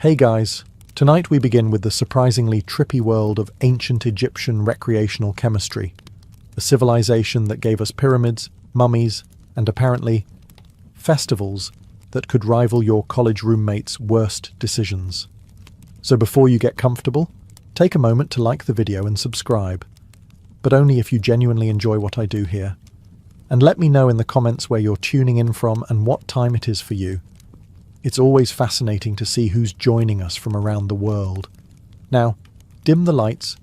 Hey guys, tonight we begin with the surprisingly trippy world of ancient Egyptian recreational chemistry, a civilization that gave us pyramids, mummies, and apparently festivals that could rival your college roommate's worst decisions. So before you get comfortable, take a moment to like the video and subscribe, but only if you genuinely enjoy what I do here. And let me know in the comments where you're tuning in from and what time it is for you. It's always fascinating to see who's joining us from around the world. Now, dim the lights,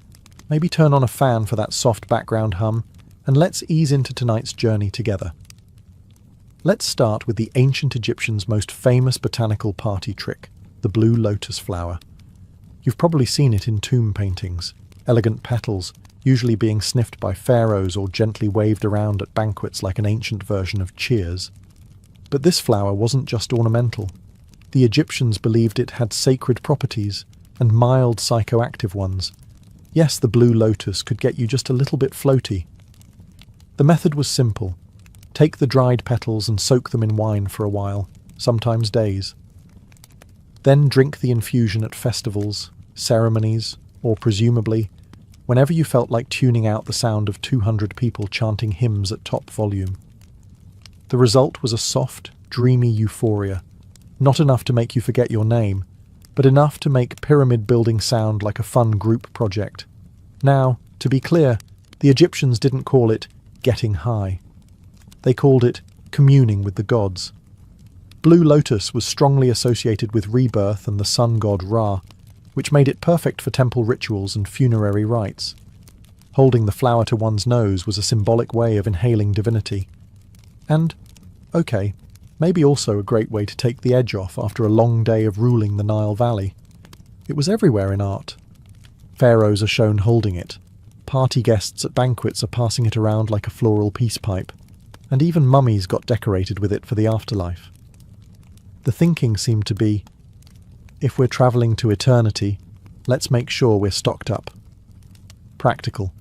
maybe turn on a fan for that soft background hum, and let's ease into tonight's journey together. Let's start with the ancient Egyptians' most famous botanical party trick, the blue lotus flower. You've probably seen it in tomb paintings, elegant petals, usually being sniffed by pharaohs or gently waved around at banquets like an ancient version of cheers. But this flower wasn't just ornamental. The Egyptians believed it had sacred properties, and mild psychoactive ones. Yes, the blue lotus could get you just a little bit floaty. The method was simple. Take the dried petals and soak them in wine for a while, sometimes days. Then drink the infusion at festivals, ceremonies, or presumably, whenever you felt like tuning out the sound of 200 people chanting hymns at top volume. The result was a soft, dreamy euphoria. Not enough to make you forget your name, but enough to make pyramid building sound like a fun group project. Now, to be clear, the Egyptians didn't call it getting high. They called it communing with the gods. Blue lotus was strongly associated with rebirth and the sun god Ra, which made it perfect for temple rituals and funerary rites. Holding the flower to one's nose was a symbolic way of inhaling divinity. And, okay, maybe also a great way to take the edge off after a long day of ruling the Nile Valley. It was everywhere in art. Pharaohs are shown holding it. Party guests at banquets are passing it around like a floral peace pipe. And even mummies got decorated with it for the afterlife. The thinking seemed to be, if we're travelling to eternity, let's make sure we're stocked up. Practical.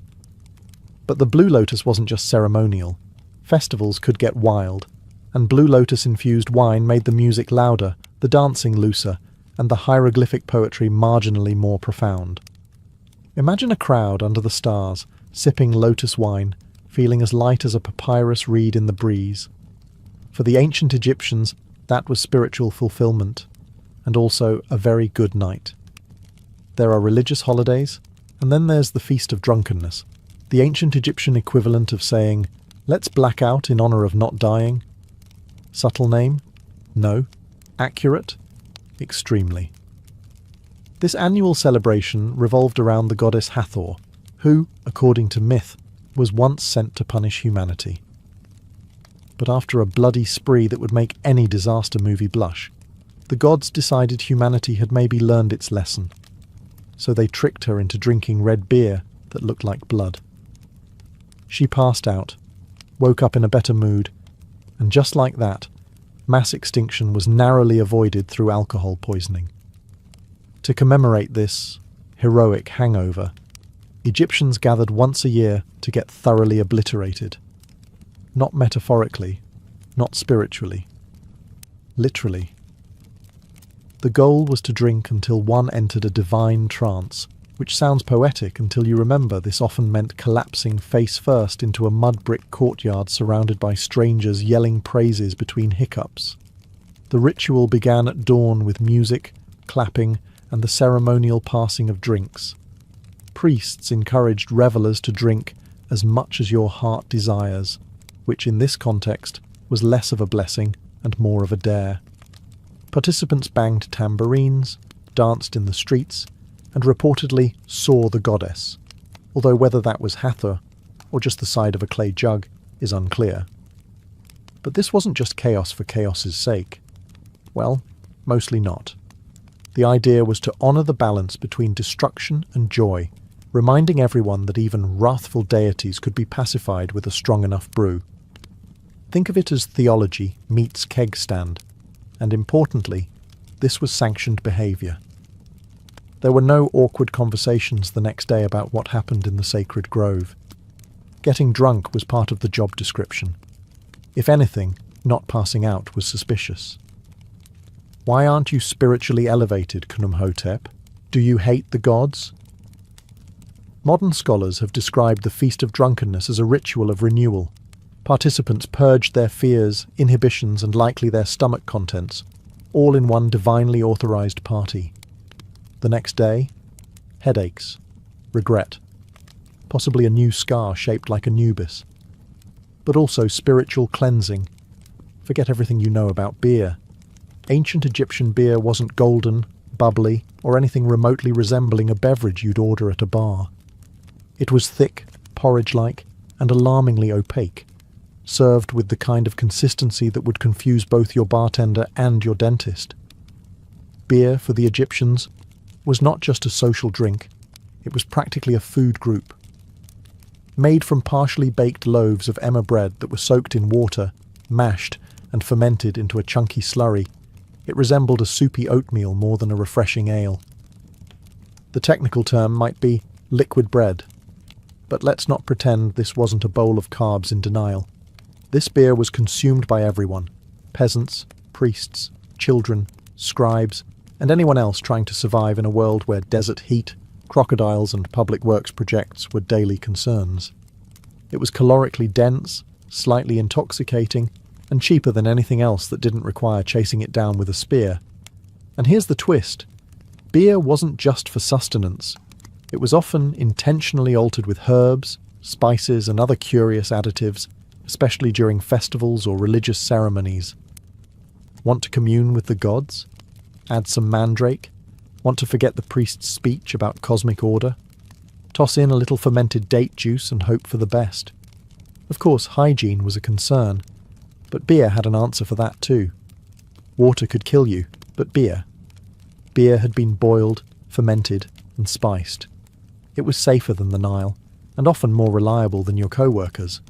But the blue lotus wasn't just ceremonial. Festivals could get wild, and blue lotus-infused wine made the music louder, the dancing looser, and the hieroglyphic poetry marginally more profound. Imagine a crowd under the stars, sipping lotus wine, feeling as light as a papyrus reed in the breeze. For the ancient Egyptians, that was spiritual fulfillment, and also a very good night. There are religious holidays, and then there's the Feast of Drunkenness, the ancient Egyptian equivalent of saying, let's black out in honour of not dying. Subtle name? No. Accurate? Extremely. This annual celebration revolved around the goddess Hathor, who, according to myth, was once sent to punish humanity. But after a bloody spree that would make any disaster movie blush, the gods decided humanity had maybe learned its lesson. So they tricked her into drinking red beer that looked like blood. She passed out, woke up in a better mood, and just like that, mass extinction was narrowly avoided through alcohol poisoning. To commemorate this heroic hangover, Egyptians gathered once a year to get thoroughly obliterated. Not metaphorically, not spiritually. Literally. The goal was to drink until one entered a divine trance, which sounds poetic until you remember this often meant collapsing face first into a mud brick courtyard surrounded by strangers yelling praises between hiccups. The ritual began at dawn with music, clapping, and the ceremonial passing of drinks. Priests encouraged revelers to drink as much as your heart desires, which in this context was less of a blessing and more of a dare. Participants banged tambourines, danced in the streets, and reportedly saw the goddess, although whether that was Hathor or just the side of a clay jug is unclear. But this wasn't just chaos for chaos's sake. Well, mostly not. The idea was to honour the balance between destruction and joy, reminding everyone that even wrathful deities could be pacified with a strong enough brew. Think of it as theology meets keg stand, and importantly, this was sanctioned behaviour. There were no awkward conversations the next day about what happened in the sacred grove. Getting drunk was part of the job description. If anything, not passing out was suspicious. Why aren't you spiritually elevated, Khnumhotep? Do you hate the gods? Modern scholars have described the Feast of Drunkenness as a ritual of renewal. Participants purged their fears, inhibitions, and likely their stomach contents, all in one divinely authorized party. The next day, headaches, regret, possibly a new scar shaped like Anubis, but also spiritual cleansing. Forget everything you know about beer. Ancient Egyptian beer wasn't golden, bubbly, or anything remotely resembling a beverage you'd order at a bar. It was thick, porridge-like, and alarmingly opaque, served with the kind of consistency that would confuse both your bartender and your dentist. Beer, for the Egyptians, was not just a social drink, it was practically a food group. Made from partially baked loaves of emmer bread that were soaked in water, mashed, and fermented into a chunky slurry, it resembled a soupy oatmeal more than a refreshing ale. The technical term might be liquid bread, but let's not pretend this wasn't a bowl of carbs in denial. This beer was consumed by everyone: peasants, priests, children, scribes, and anyone else trying to survive in a world where desert heat, crocodiles, and public works projects were daily concerns. It was calorically dense, slightly intoxicating, and cheaper than anything else that didn't require chasing it down with a spear. And here's the twist: beer wasn't just for sustenance. It was often intentionally altered with herbs, spices, and other curious additives, especially during festivals or religious ceremonies. Want to commune with the gods? Add some mandrake? Want to forget the priest's speech about cosmic order? Toss in a little fermented date juice and hope for the best. Of course, hygiene was a concern, but beer had an answer for that too. Water could kill you, but beer had been boiled, fermented, and spiced. It was safer than the Nile, and often more reliable than your co-workers.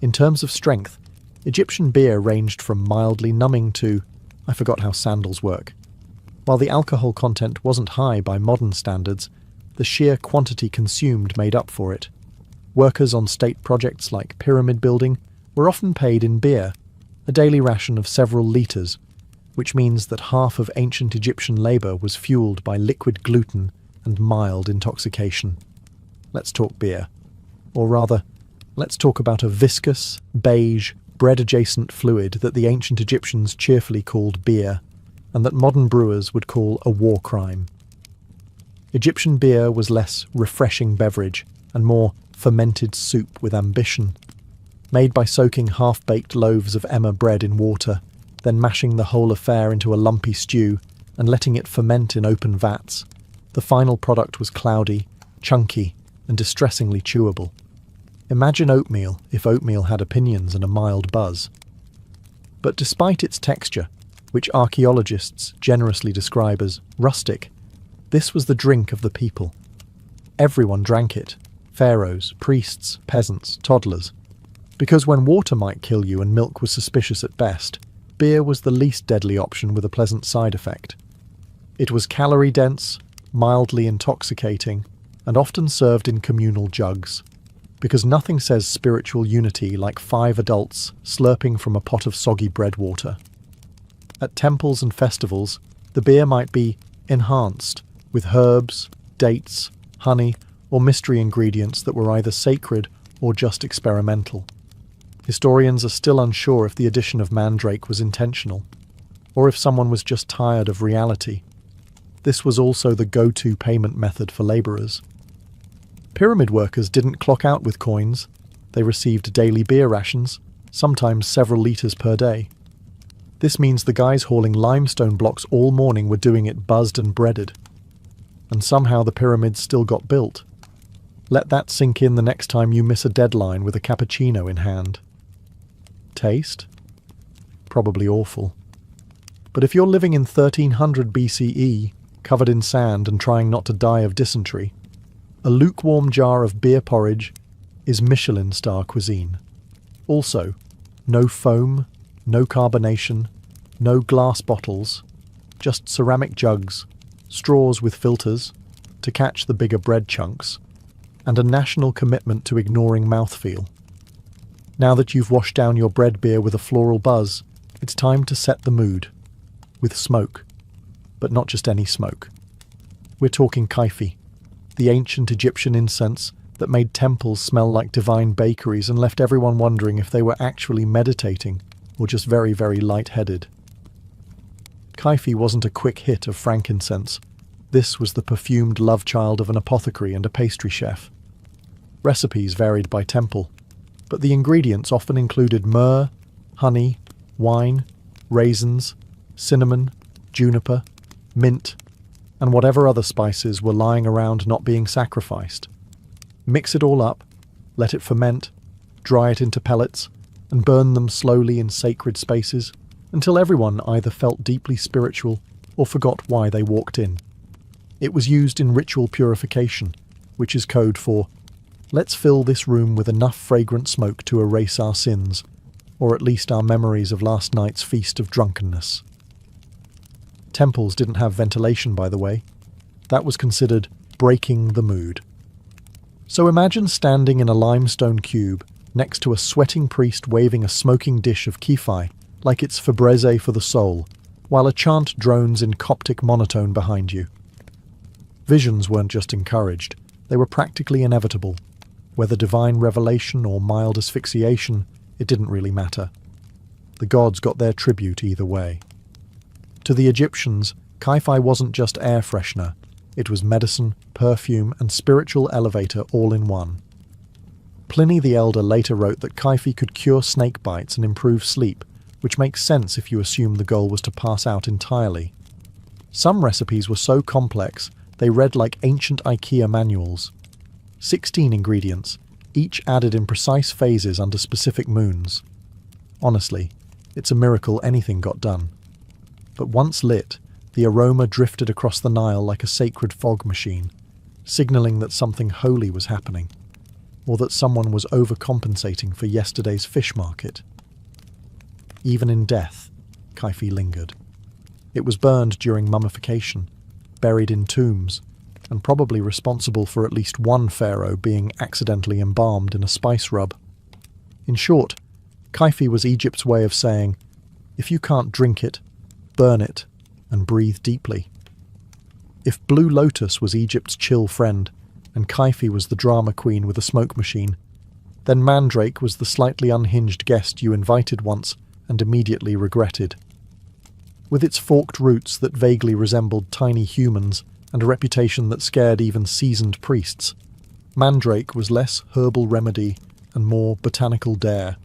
In terms of strength, Egyptian beer ranged from mildly numbing to, I forgot how sandals work. While the alcohol content wasn't high by modern standards, the sheer quantity consumed made up for it. Workers on state projects like pyramid building were often paid in beer, a daily ration of several litres, which means that half of ancient Egyptian labour was fueled by liquid gluten and mild intoxication. Let's talk beer. Or rather, let's talk about a viscous, beige, bread-adjacent fluid that the ancient Egyptians cheerfully called beer, and that modern brewers would call a war crime. Egyptian beer was less refreshing beverage and more fermented soup with ambition. Made by soaking half-baked loaves of emmer bread in water, then mashing the whole affair into a lumpy stew and letting it ferment in open vats, the final product was cloudy, chunky, and distressingly chewable. Imagine oatmeal if oatmeal had opinions and a mild buzz. But despite its texture, which archaeologists generously describe as rustic, this was the drink of the people. Everyone drank it: pharaohs, priests, peasants, toddlers. Because when water might kill you and milk was suspicious at best, beer was the least deadly option with a pleasant side effect. It was calorie-dense, mildly intoxicating, and often served in communal jugs, because nothing says spiritual unity like 5 adults slurping from a pot of soggy bread water. At temples and festivals, the beer might be enhanced with herbs, dates, honey, or mystery ingredients that were either sacred or just experimental. Historians are still unsure if the addition of mandrake was intentional, or if someone was just tired of reality. This was also the go-to payment method for labourers. Pyramid workers didn't clock out with coins. They received daily beer rations, sometimes several litres per day. This means the guys hauling limestone blocks all morning were doing it buzzed and breaded. And somehow the pyramids still got built. Let that sink in the next time you miss a deadline with a cappuccino in hand. Taste? Probably awful. But if you're living in 1300 BCE, covered in sand and trying not to die of dysentery, a lukewarm jar of beer porridge is Michelin star cuisine. Also, no foam, no carbonation, no glass bottles, just ceramic jugs, straws with filters to catch the bigger bread chunks, and a national commitment to ignoring mouthfeel. Now that you've washed down your bread beer with a floral buzz, it's time to set the mood. with smoke, but not just any smoke. We're talking kaifi, the ancient Egyptian incense that made temples smell like divine bakeries and left everyone wondering if they were actually meditating or just very, very light-headed. Kaifi wasn't a quick hit of frankincense. This was the perfumed love child of an apothecary and a pastry chef. Recipes varied by temple, but the ingredients often included myrrh, honey, wine, raisins, cinnamon, juniper, mint, and whatever other spices were lying around not being sacrificed. Mix it all up, let it ferment, dry it into pellets, and burn them slowly in sacred spaces until everyone either felt deeply spiritual or forgot why they walked in. It was used in ritual purification, which is code for, let's fill this room with enough fragrant smoke to erase our sins, or at least our memories of last night's feast of drunkenness. Temples didn't have ventilation, by the way. That was considered breaking the mood. So imagine standing in a limestone cube next to a sweating priest waving a smoking dish of kifi, like it's Fabreze for the soul, while a chant drones in Coptic monotone behind you. Visions weren't just encouraged, they were practically inevitable. Whether divine revelation or mild asphyxiation, it didn't really matter. The gods got their tribute either way. To the Egyptians, kaifi wasn't just air freshener, it was medicine, perfume, and spiritual elevator all in one. Pliny the Elder later wrote that kaifi could cure snake bites and improve sleep, which makes sense if you assume the goal was to pass out entirely. Some recipes were so complex, they read like ancient IKEA manuals. 16 ingredients, each added in precise phases under specific moons. Honestly, it's a miracle anything got done. But once lit, the aroma drifted across the Nile like a sacred fog machine, signaling that something holy was happening, or that someone was overcompensating for yesterday's fish market. Even in death, kaifi lingered. It was burned during mummification, buried in tombs, and probably responsible for at least one pharaoh being accidentally embalmed in a spice rub. In short, kaifi was Egypt's way of saying, if you can't drink it, burn it, and breathe deeply. If Blue Lotus was Egypt's chill friend, and kaifi was the drama queen with a smoke machine, then Mandrake was the slightly unhinged guest you invited once and immediately regretted. With its forked roots that vaguely resembled tiny humans and a reputation that scared even seasoned priests, Mandrake was less herbal remedy and more botanical dare.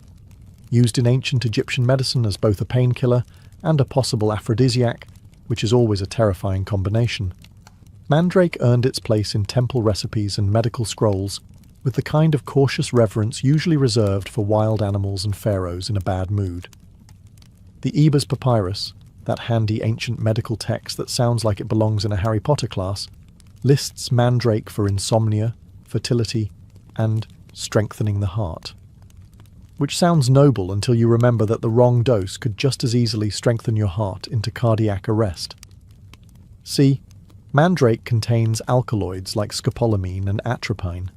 Used in ancient Egyptian medicine as both a painkiller and a possible aphrodisiac, which is always a terrifying combination, Mandrake earned its place in temple recipes and medical scrolls with the kind of cautious reverence usually reserved for wild animals and pharaohs in a bad mood. The Ebers Papyrus, that handy ancient medical text that sounds like it belongs in a Harry Potter class, lists Mandrake for insomnia, fertility, and strengthening the heart. Which sounds noble until you remember that the wrong dose could just as easily strengthen your heart into cardiac arrest. See, Mandrake contains alkaloids like scopolamine and atropine,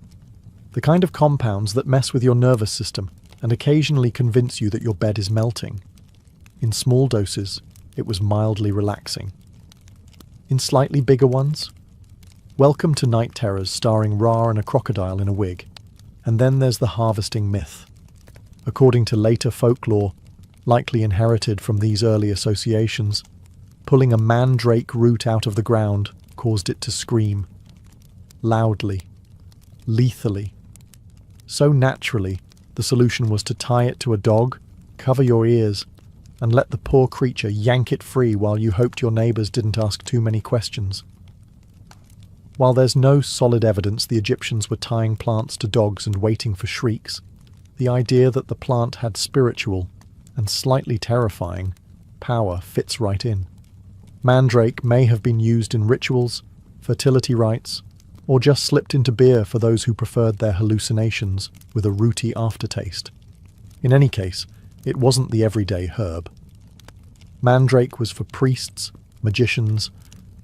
the kind of compounds that mess with your nervous system and occasionally convince you that your bed is melting. In small doses, it was mildly relaxing. In slightly bigger ones, welcome to Night Terrors starring Ra and a crocodile in a wig. And then there's the harvesting myth. According to later folklore, likely inherited from these early associations, pulling a mandrake root out of the ground caused it to scream. Loudly. Lethally. So naturally, the solution was to tie it to a dog, cover your ears, and let the poor creature yank it free while you hoped your neighbours didn't ask too many questions. While there's no solid evidence the Egyptians were tying plants to dogs and waiting for shrieks, the idea that the plant had spiritual, and slightly terrifying, power fits right in. Mandrake may have been used in rituals, fertility rites, or just slipped into beer for those who preferred their hallucinations with a rooty aftertaste. In any case, it wasn't the everyday herb. Mandrake was for priests, magicians,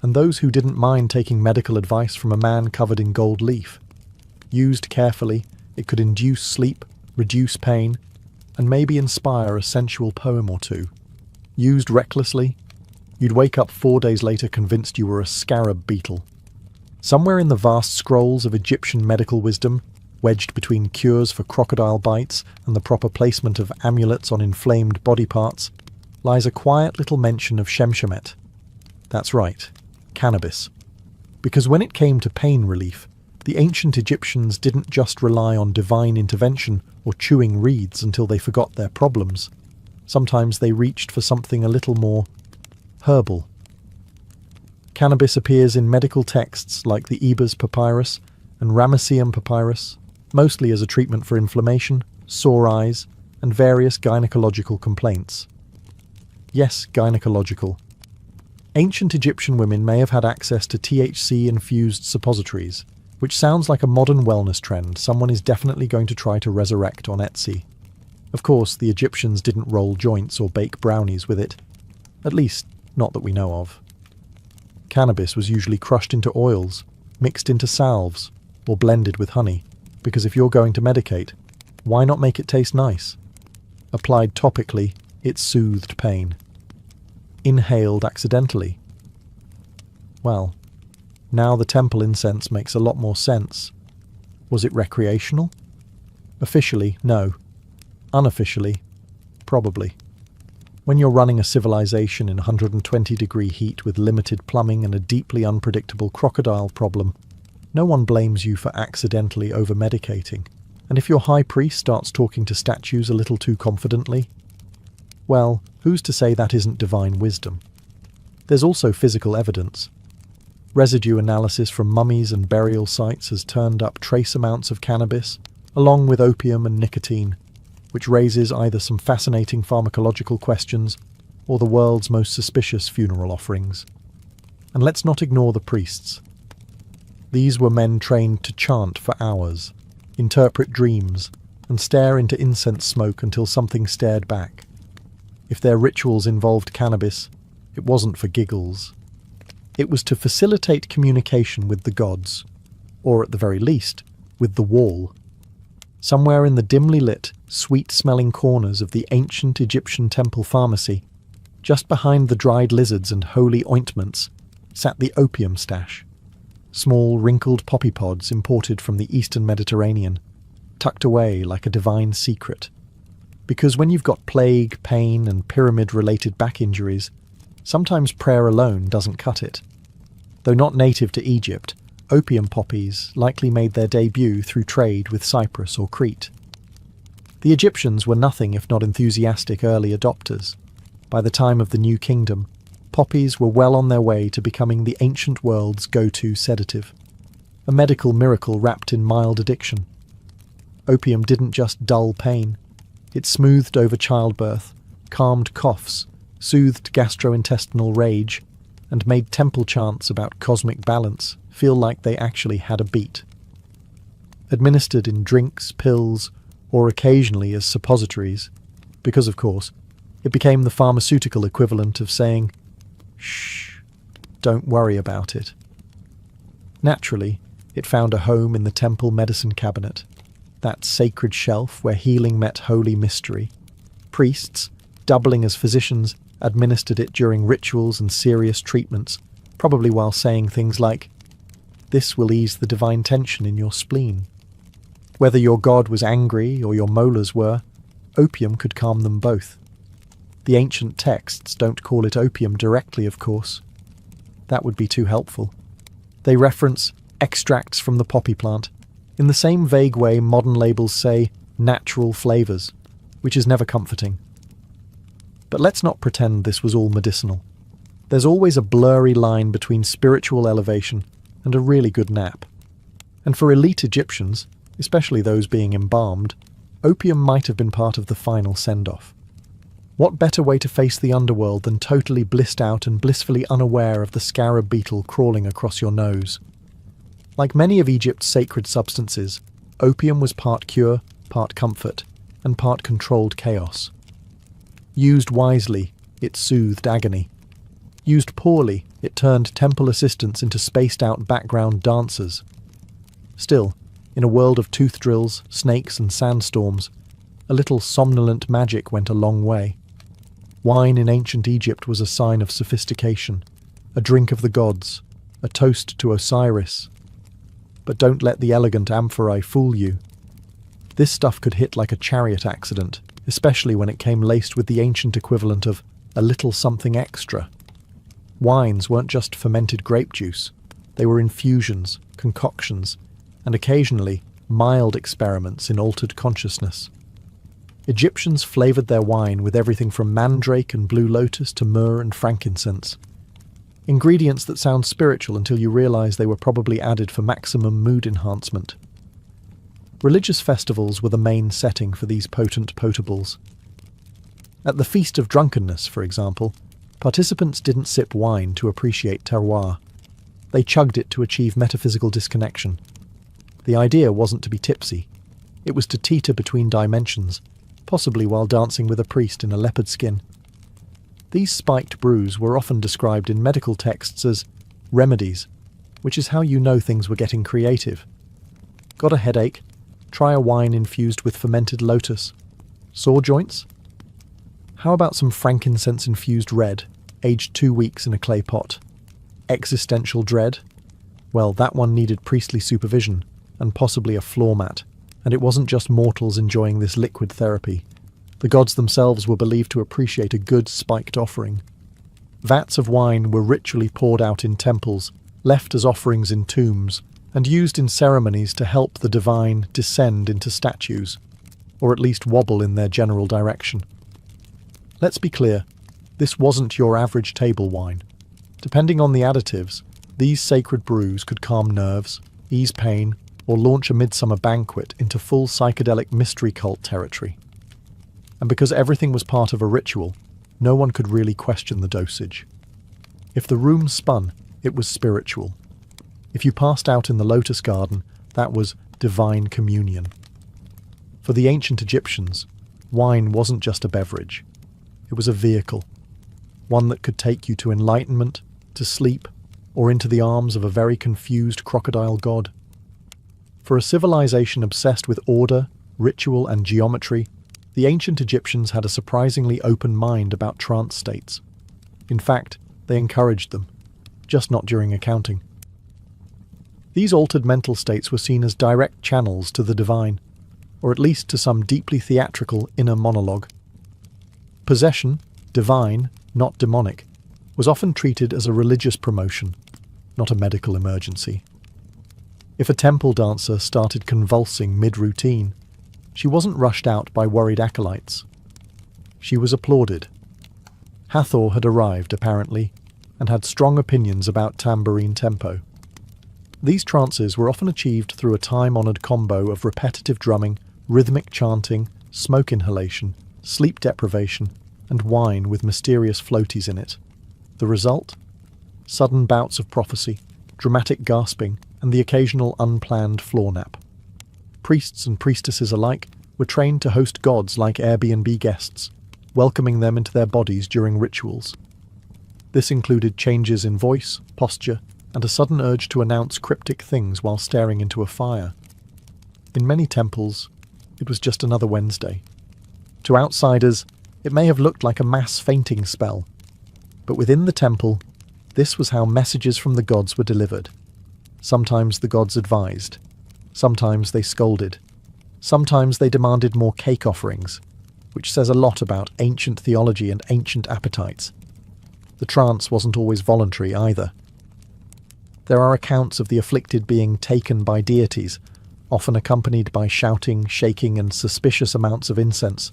and those who didn't mind taking medical advice from a man covered in gold leaf. Used carefully, it could induce sleep, reduce pain, and maybe inspire a sensual poem or two. Used recklessly, You'd wake up 4 days later convinced you were a scarab beetle. Somewhere in the vast scrolls of Egyptian medical wisdom, wedged between cures for crocodile bites and the proper placement of amulets on inflamed body parts, lies a quiet little mention of Shemshemet. That's right, cannabis. Because when it came to pain relief, the ancient Egyptians didn't just rely on divine intervention or chewing reeds until they forgot their problems. Sometimes they reached for something a little more herbal. Cannabis appears in medical texts like the Ebers Papyrus and Ramesseum Papyrus, mostly as a treatment for inflammation, sore eyes, and various gynecological complaints. Yes, gynecological. Ancient Egyptian women may have had access to THC-infused suppositories, which sounds like a modern wellness trend someone is definitely going to try to resurrect on Etsy. Of course, the Egyptians didn't roll joints or bake brownies with it. At least, not that we know of. Cannabis was usually crushed into oils, mixed into salves, or blended with honey, because if you're going to medicate, why not make it taste nice? Applied topically, it soothed pain. Inhaled accidentally. Well, now the temple incense makes a lot more sense. Was it recreational? Officially, no. Unofficially, probably. When you're running a civilization in 120-degree heat with limited plumbing and a deeply unpredictable crocodile problem, no one blames you for accidentally over-medicating. And if your high priest starts talking to statues a little too confidently, well, who's to say that isn't divine wisdom? There's also physical evidence. Residue analysis from mummies and burial sites has turned up trace amounts of cannabis, along with opium and nicotine, which raises either some fascinating pharmacological questions or the world's most suspicious funeral offerings. And let's not ignore the priests. These were men trained to chant for hours, interpret dreams, and stare into incense smoke until something stared back. If their rituals involved cannabis, it wasn't for giggles. It was to facilitate communication with the gods, or at the very least, with the wall. Somewhere in the dimly lit, sweet-smelling corners of the ancient Egyptian temple pharmacy, just behind the dried lizards and holy ointments, sat the opium stash. Small, wrinkled poppy pods imported from the eastern Mediterranean, tucked away like a divine secret. Because when you've got plague, pain, and pyramid-related back injuries, sometimes prayer alone doesn't cut it. Though not native to Egypt, opium poppies likely made their debut through trade with Cyprus or Crete. The Egyptians were nothing if not enthusiastic early adopters. By the time of the New Kingdom, poppies were well on their way to becoming the ancient world's go-to sedative, a medical miracle wrapped in mild addiction. Opium didn't just dull pain. It smoothed over childbirth, calmed coughs, soothed gastrointestinal rage, and made temple chants about cosmic balance feel like they actually had a beat. Administered in drinks, pills, or occasionally as suppositories, because of course, it became the pharmaceutical equivalent of saying, "Shh, don't worry about it." Naturally, it found a home in the temple medicine cabinet, that sacred shelf where healing met holy mystery. Priests, doubling as physicians, administered it during rituals and serious treatments, probably while saying things like, "This will ease the divine tension in your spleen." Whether your god was angry or your molars were, opium could calm them both. The ancient texts don't call it opium directly, of course. That would be too helpful. They reference extracts from the poppy plant, in the same vague way modern labels say natural flavours, which is never comforting. But let's not pretend this was all medicinal. There's always a blurry line between spiritual elevation and a really good nap. And for elite Egyptians, especially those being embalmed, opium might have been part of the final send-off. What better way to face the underworld than totally blissed out and blissfully unaware of the scarab beetle crawling across your nose? Like many of Egypt's sacred substances, opium was part cure, part comfort, and part controlled chaos. Used wisely, it soothed agony. Used poorly, it turned temple assistants into spaced-out background dancers. Still, in a world of tooth drills, snakes, and sandstorms, a little somnolent magic went a long way. Wine in ancient Egypt was a sign of sophistication, a drink of the gods, a toast to Osiris. But don't let the elegant amphorae fool you. This stuff could hit like a chariot accident, especially when it came laced with the ancient equivalent of a little something extra. Wines weren't just fermented grape juice. They were infusions, concoctions, and occasionally mild experiments in altered consciousness. Egyptians flavoured their wine with everything from mandrake and blue lotus to myrrh and frankincense. Ingredients that sound spiritual until you realise they were probably added for maximum mood enhancement. Religious festivals were the main setting for these potent potables. At the Feast of Drunkenness, for example, participants didn't sip wine to appreciate terroir. They chugged it to achieve metaphysical disconnection. The idea wasn't to be tipsy. It was to teeter between dimensions, possibly while dancing with a priest in a leopard skin. These spiked brews were often described in medical texts as remedies, which is how you know things were getting creative. Got a headache? Try a wine infused with fermented lotus. Sore joints? How about some frankincense-infused red, aged 2 weeks in a clay pot? Existential dread? Well, that one needed priestly supervision, and possibly a floor mat, and it wasn't just mortals enjoying this liquid therapy. The gods themselves were believed to appreciate a good spiked offering. Vats of wine were ritually poured out in temples, left as offerings in tombs, and used in ceremonies to help the divine descend into statues, or at least wobble in their general direction. Let's be clear, this wasn't your average table wine. Depending on the additives, these sacred brews could calm nerves, ease pain, or launch a midsummer banquet into full psychedelic mystery cult territory. And because everything was part of a ritual, no one could really question the dosage. If the room spun, it was spiritual. If you passed out in the lotus garden, that was divine communion. For the ancient Egyptians, wine wasn't just a beverage. It was a vehicle, one that could take you to enlightenment, to sleep, or into the arms of a very confused crocodile god. For a civilization obsessed with order, ritual, and geometry, the ancient Egyptians had a surprisingly open mind about trance states. In fact, they encouraged them, just not during accounting. These altered mental states were seen as direct channels to the divine, or at least to some deeply theatrical inner monologue. Possession, divine, not demonic, was often treated as a religious promotion, not a medical emergency. If a temple dancer started convulsing mid-routine, she wasn't rushed out by worried acolytes. She was applauded. Hathor had arrived, apparently, and had strong opinions about tambourine tempo. These trances were often achieved through a time-honoured combo of repetitive drumming, rhythmic chanting, smoke inhalation, sleep deprivation, and wine with mysterious floaties in it. The result? Sudden bouts of prophecy, dramatic gasping, and the occasional unplanned floor nap. Priests and priestesses alike were trained to host gods like Airbnb guests, welcoming them into their bodies during rituals. This included changes in voice, posture, and a sudden urge to announce cryptic things while staring into a fire. In many temples, it was just another Wednesday. To outsiders, it may have looked like a mass fainting spell, but within the temple, this was how messages from the gods were delivered. Sometimes the gods advised. Sometimes they scolded. Sometimes they demanded more cake offerings, which says a lot about ancient theology and ancient appetites. The trance wasn't always voluntary either. There are accounts of the afflicted being taken by deities, often accompanied by shouting, shaking, and suspicious amounts of incense.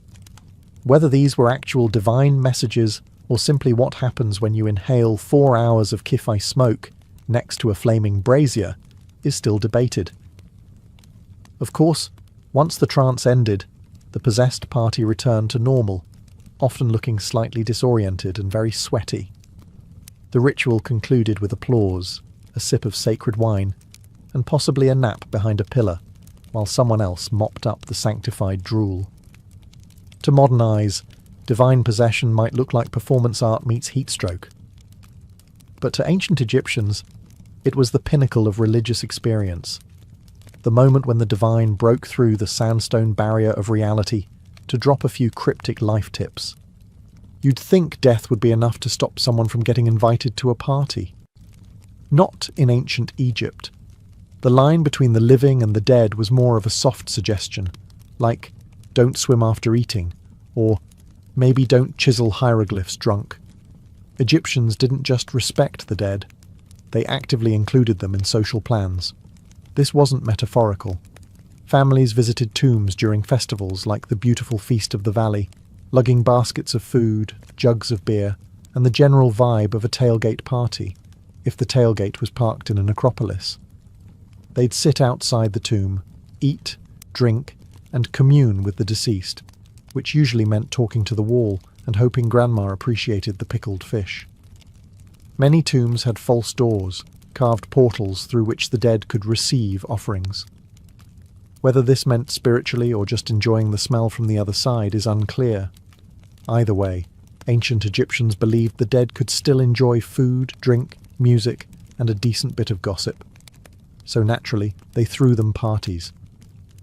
Whether these were actual divine messages or simply what happens when you inhale 4 hours of Kifi smoke next to a flaming brazier is still debated. Of course, once the trance ended, the possessed party returned to normal, often looking slightly disoriented and very sweaty. The ritual concluded with applause, a sip of sacred wine, and possibly a nap behind a pillar, while someone else mopped up the sanctified drool. To modern eyes, divine possession might look like performance art meets heatstroke. But to ancient Egyptians, it was the pinnacle of religious experience, the moment when the divine broke through the sandstone barrier of reality to drop a few cryptic life tips. You'd think death would be enough to stop someone from getting invited to a party. Not in ancient Egypt. The line between the living and the dead was more of a soft suggestion, like, don't swim after eating, or maybe don't chisel hieroglyphs drunk. Egyptians didn't just respect the dead, they actively included them in social plans. This wasn't metaphorical. Families visited tombs during festivals like the beautiful Feast of the Valley, lugging baskets of food, jugs of beer, and the general vibe of a tailgate party, if the tailgate was parked in a necropolis. They'd sit outside the tomb, eat, drink, and commune with the deceased, which usually meant talking to the wall and hoping Grandma appreciated the pickled fish. Many tombs had false doors, carved portals through which the dead could receive offerings. Whether this meant spiritually or just enjoying the smell from the other side is unclear. Either way, ancient Egyptians believed the dead could still enjoy food, drink, music, and a decent bit of gossip. So naturally, they threw them parties.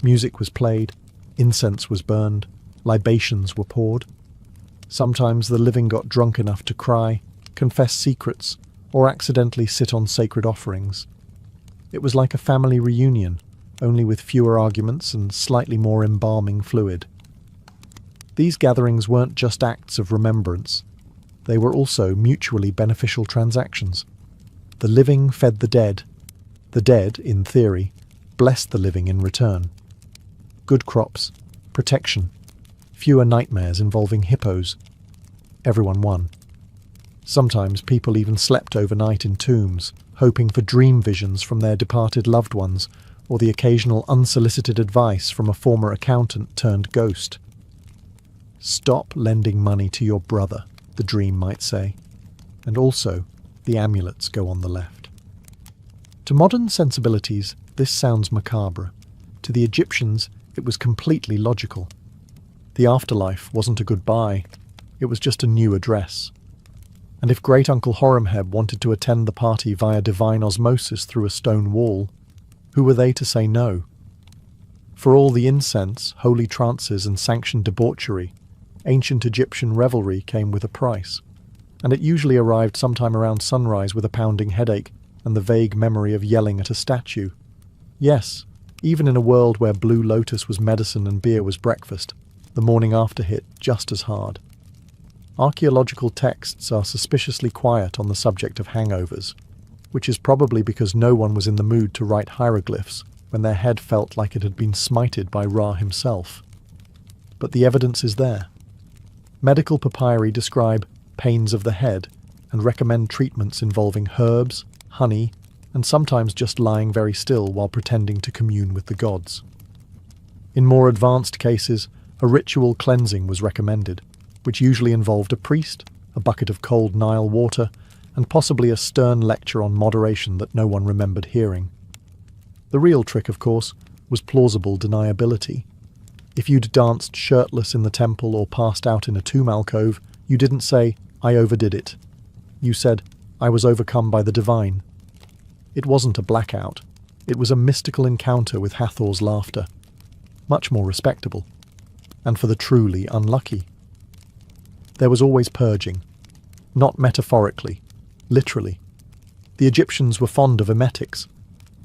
Music was played, incense was burned, libations were poured. Sometimes the living got drunk enough to cry, confess secrets, or accidentally sit on sacred offerings. It was like a family reunion, only with fewer arguments and slightly more embalming fluid. These gatherings weren't just acts of remembrance. They were also mutually beneficial transactions. The living fed the dead. The dead, in theory, blessed the living in return. Good crops, protection, fewer nightmares involving hippos. Everyone won. Sometimes people even slept overnight in tombs, hoping for dream visions from their departed loved ones, or the occasional unsolicited advice from a former accountant turned ghost. Stop lending money to your brother, the dream might say. And also, the amulets go on the left. To modern sensibilities, this sounds macabre. To the Egyptians, it was completely logical. The afterlife wasn't a goodbye, it was just a new address. And if Great-Uncle Horemheb wanted to attend the party via divine osmosis through a stone wall, who were they to say no? For all the incense, holy trances, and sanctioned debauchery, ancient Egyptian revelry came with a price, and it usually arrived sometime around sunrise with a pounding headache and the vague memory of yelling at a statue. Yes, even in a world where Blue Lotus was medicine and beer was breakfast, the morning after hit just as hard. Archaeological texts are suspiciously quiet on the subject of hangovers, which is probably because no one was in the mood to write hieroglyphs when their head felt like it had been smited by Ra himself. But the evidence is there. Medical papyri describe pains of the head and recommend treatments involving herbs, honey, and sometimes just lying very still while pretending to commune with the gods. In more advanced cases, a ritual cleansing was recommended, which usually involved a priest, a bucket of cold Nile water, and possibly a stern lecture on moderation that no one remembered hearing. The real trick, of course, was plausible deniability. If you'd danced shirtless in the temple or passed out in a tomb alcove, you didn't say, "I overdid it." You said, "I was overcome by the divine." It wasn't a blackout. It was a mystical encounter with Hathor's laughter. Much more respectable. And for the truly unlucky. There was always purging. Not metaphorically. Literally. The Egyptians were fond of emetics.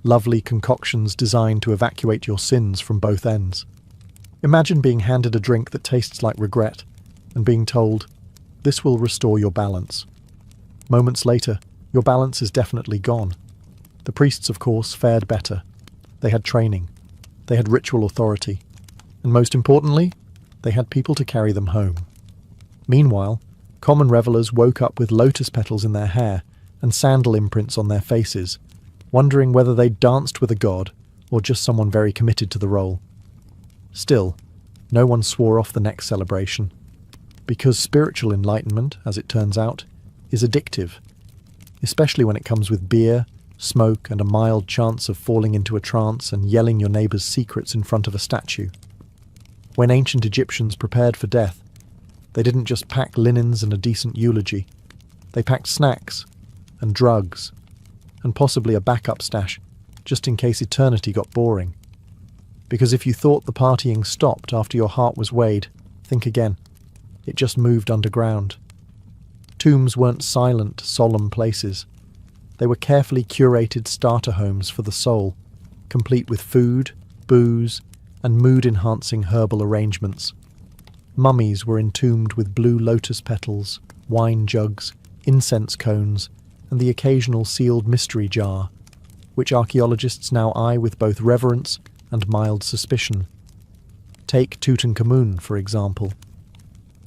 Lovely concoctions designed to evacuate your sins from both ends. Imagine being handed a drink that tastes like regret, and being told, "This will restore your balance." Moments later, your balance is definitely gone. The priests, of course, fared better. They had training. They had ritual authority. And most importantly, they had people to carry them home. Meanwhile, common revelers woke up with lotus petals in their hair and sandal imprints on their faces, wondering whether they'd danced with a god or just someone very committed to the role. Still, no one swore off the next celebration, because spiritual enlightenment, as it turns out, is addictive, especially when it comes with beer, smoke, and a mild chance of falling into a trance and yelling your neighbour's secrets in front of a statue. When ancient Egyptians prepared for death, they didn't just pack linens and a decent eulogy. They packed snacks and drugs and possibly a backup stash, just in case eternity got boring. Because if you thought the partying stopped after your heart was weighed, think again. It just moved underground. Tombs weren't silent, solemn places. They were carefully curated starter homes for the soul, complete with food, booze, and mood-enhancing herbal arrangements. Mummies were entombed with blue lotus petals, wine jugs, incense cones, and the occasional sealed mystery jar, which archaeologists now eye with both reverence and mild suspicion. Take Tutankhamun, for example.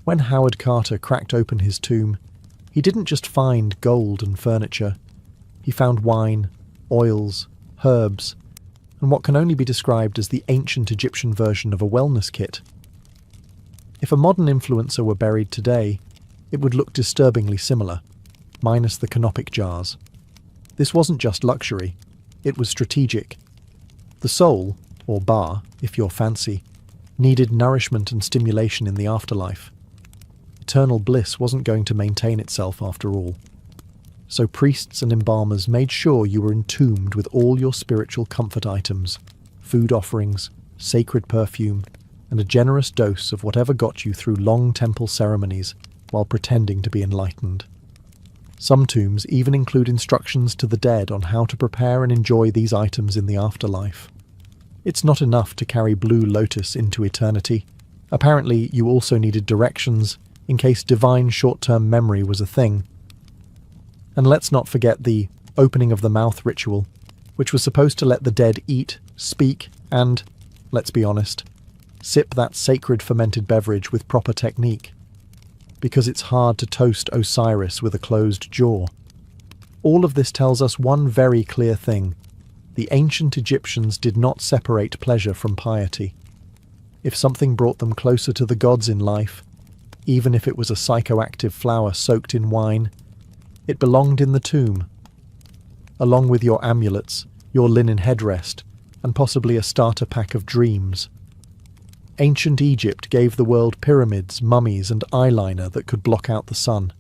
When Howard Carter cracked open his tomb, he didn't just find gold and furniture. He found wine, oils, herbs, and what can only be described as the ancient Egyptian version of a wellness kit. If a modern influencer were buried today, it would look disturbingly similar, minus the canopic jars. This wasn't just luxury, it was strategic. The soul, or Ba, if you're fancy, needed nourishment and stimulation in the afterlife. Eternal bliss wasn't going to maintain itself after all. So priests and embalmers made sure you were entombed with all your spiritual comfort items, food offerings, sacred perfume, and a generous dose of whatever got you through long temple ceremonies while pretending to be enlightened. Some tombs even include instructions to the dead on how to prepare and enjoy these items in the afterlife. It's not enough to carry blue lotus into eternity. Apparently, you also needed directions in case divine short-term memory was a thing. And let's not forget the opening of the mouth ritual, which was supposed to let the dead eat, speak, and, let's be honest, sip that sacred fermented beverage with proper technique. Because it's hard to toast Osiris with a closed jaw. All of this tells us one very clear thing. The ancient Egyptians did not separate pleasure from piety. If something brought them closer to the gods in life, even if it was a psychoactive flower soaked in wine, it belonged in the tomb, along with your amulets, your linen headrest, and possibly a starter pack of dreams. Ancient Egypt gave the world pyramids, mummies, and eyeliner that could block out the sun.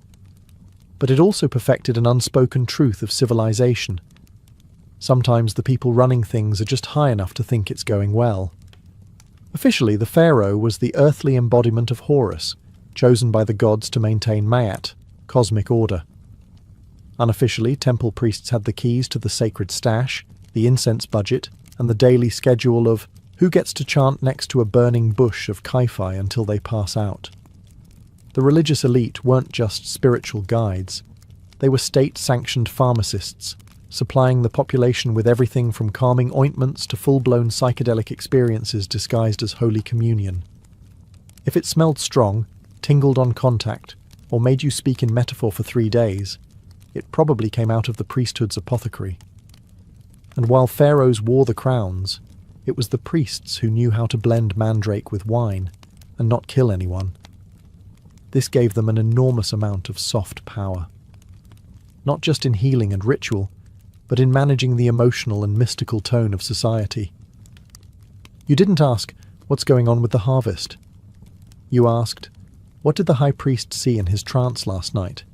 But it also perfected an unspoken truth of civilization. Sometimes the people running things are just high enough to think it's going well. Officially, the pharaoh was the earthly embodiment of Horus, chosen by the gods to maintain Ma'at, cosmic order. Unofficially, temple priests had the keys to the sacred stash, the incense budget, and the daily schedule of who gets to chant next to a burning bush of Kai-Fi until they pass out. The religious elite weren't just spiritual guides. They were state-sanctioned pharmacists, supplying the population with everything from calming ointments to full-blown psychedelic experiences disguised as Holy Communion. If it smelled strong, tingled on contact, or made you speak in metaphor for 3 days, it probably came out of the priesthood's apothecary. And while pharaohs wore the crowns, it was the priests who knew how to blend mandrake with wine and not kill anyone. This gave them an enormous amount of soft power. Not just in healing and ritual, but in managing the emotional and mystical tone of society. You didn't ask, what's going on with the harvest? You asked, what did the high priest see in his trance last night?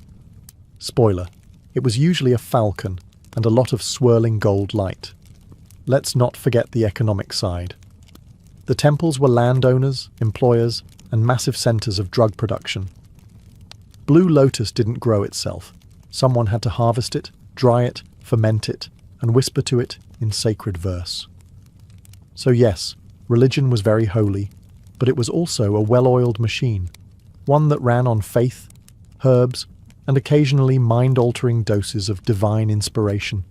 Spoiler, it was usually a falcon and a lot of swirling gold light. Let's not forget the economic side. The temples were landowners, employers, and massive centers of drug production. Blue lotus didn't grow itself. Someone had to harvest it, dry it, ferment it, and whisper to it in sacred verse. So yes, religion was very holy, but it was also a well-oiled machine, one that ran on faith, herbs, and occasionally mind-altering doses of divine inspiration.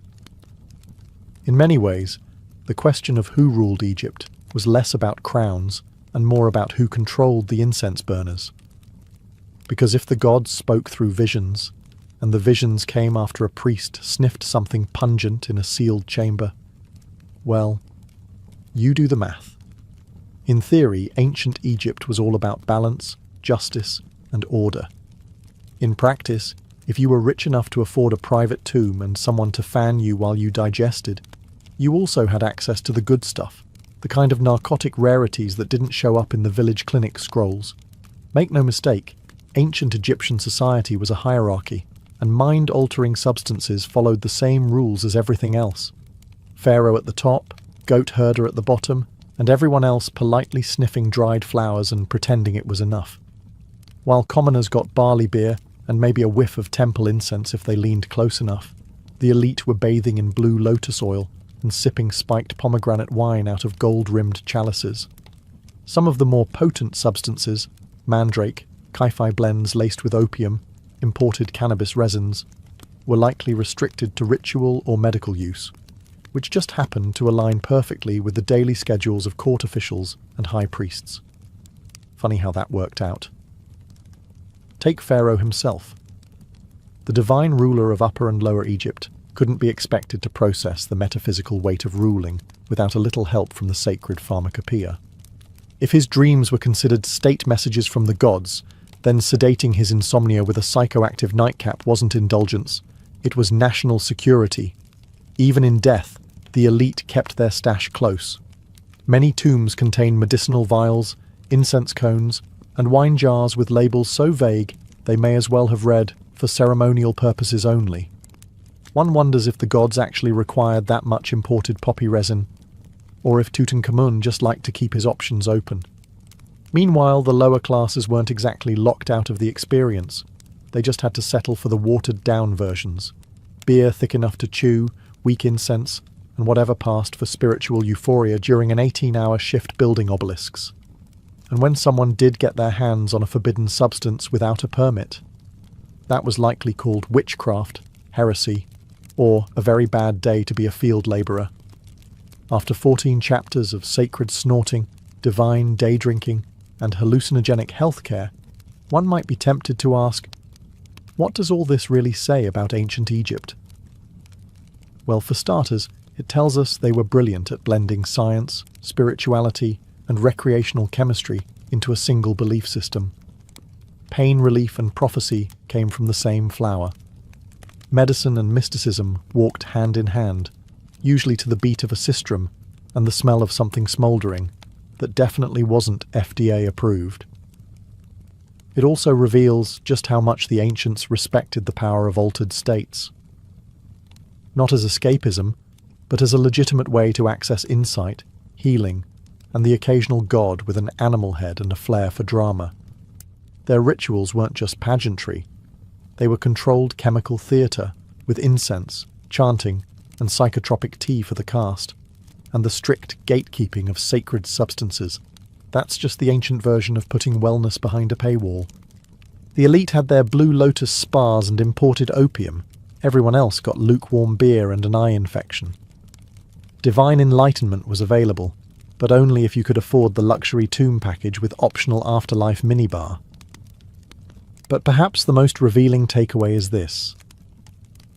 In many ways, the question of who ruled Egypt was less about crowns and more about who controlled the incense burners. Because if the gods spoke through visions, and the visions came after a priest sniffed something pungent in a sealed chamber, well, you do the math. In theory, ancient Egypt was all about balance, justice, and order. In practice, if you were rich enough to afford a private tomb and someone to fan you while you digested, you also had access to the good stuff, the kind of narcotic rarities that didn't show up in the village clinic scrolls. Make no mistake, ancient Egyptian society was a hierarchy, and mind-altering substances followed the same rules as everything else. Pharaoh at the top, goat herder at the bottom, and everyone else politely sniffing dried flowers and pretending it was enough. While commoners got barley beer, and maybe a whiff of temple incense if they leaned close enough. The elite were bathing in blue lotus oil and sipping spiked pomegranate wine out of gold-rimmed chalices. Some of the more potent substances, mandrake, Kai-Fi blends laced with opium, imported cannabis resins, were likely restricted to ritual or medical use, which just happened to align perfectly with the daily schedules of court officials and high priests. Funny how that worked out. Take Pharaoh himself. The divine ruler of Upper and Lower Egypt couldn't be expected to process the metaphysical weight of ruling without a little help from the sacred pharmacopoeia. If his dreams were considered state messages from the gods, then sedating his insomnia with a psychoactive nightcap wasn't indulgence, it was national security. Even in death, the elite kept their stash close. Many tombs contain medicinal vials, incense cones, and wine jars with labels so vague they may as well have read, "for ceremonial purposes only." One wonders if the gods actually required that much imported poppy resin, or if Tutankhamun just liked to keep his options open. Meanwhile, the lower classes weren't exactly locked out of the experience. They just had to settle for the watered-down versions. Beer thick enough to chew, weak incense, and whatever passed for spiritual euphoria during an 18-hour shift building obelisks. And when someone did get their hands on a forbidden substance without a permit, that was likely called witchcraft, heresy, or a very bad day to be a field labourer. After 14 chapters of sacred snorting, divine day drinking, and hallucinogenic healthcare, one might be tempted to ask, what does all this really say about ancient Egypt? Well, for starters, it tells us they were brilliant at blending science, spirituality, and recreational chemistry into a single belief system. Pain relief and prophecy came from the same flower. Medicine and mysticism walked hand in hand, usually to the beat of a sistrum and the smell of something smouldering that definitely wasn't FDA approved. It also reveals just how much the ancients respected the power of altered states. Not as escapism, but as a legitimate way to access insight, healing, and the occasional god with an animal head and a flair for drama. Their rituals weren't just pageantry. They were controlled chemical theatre, with incense, chanting, and psychotropic tea for the cast, and the strict gatekeeping of sacred substances. That's just the ancient version of putting wellness behind a paywall. The elite had their Blue Lotus spas and imported opium. Everyone else got lukewarm beer and an eye infection. Divine enlightenment was available, but only if you could afford the luxury tomb package with optional afterlife minibar. But perhaps the most revealing takeaway is this.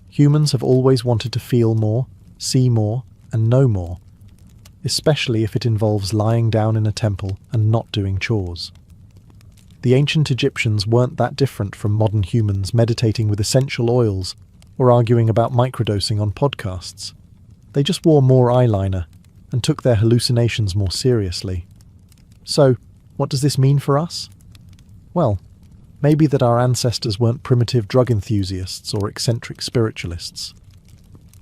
Humans have always wanted to feel more, see more, and know more, especially if it involves lying down in a temple and not doing chores. The ancient Egyptians weren't that different from modern humans meditating with essential oils or arguing about microdosing on podcasts. They just wore more eyeliner and took their hallucinations more seriously. So, what does this mean for us? Well, maybe that our ancestors weren't primitive drug enthusiasts or eccentric spiritualists.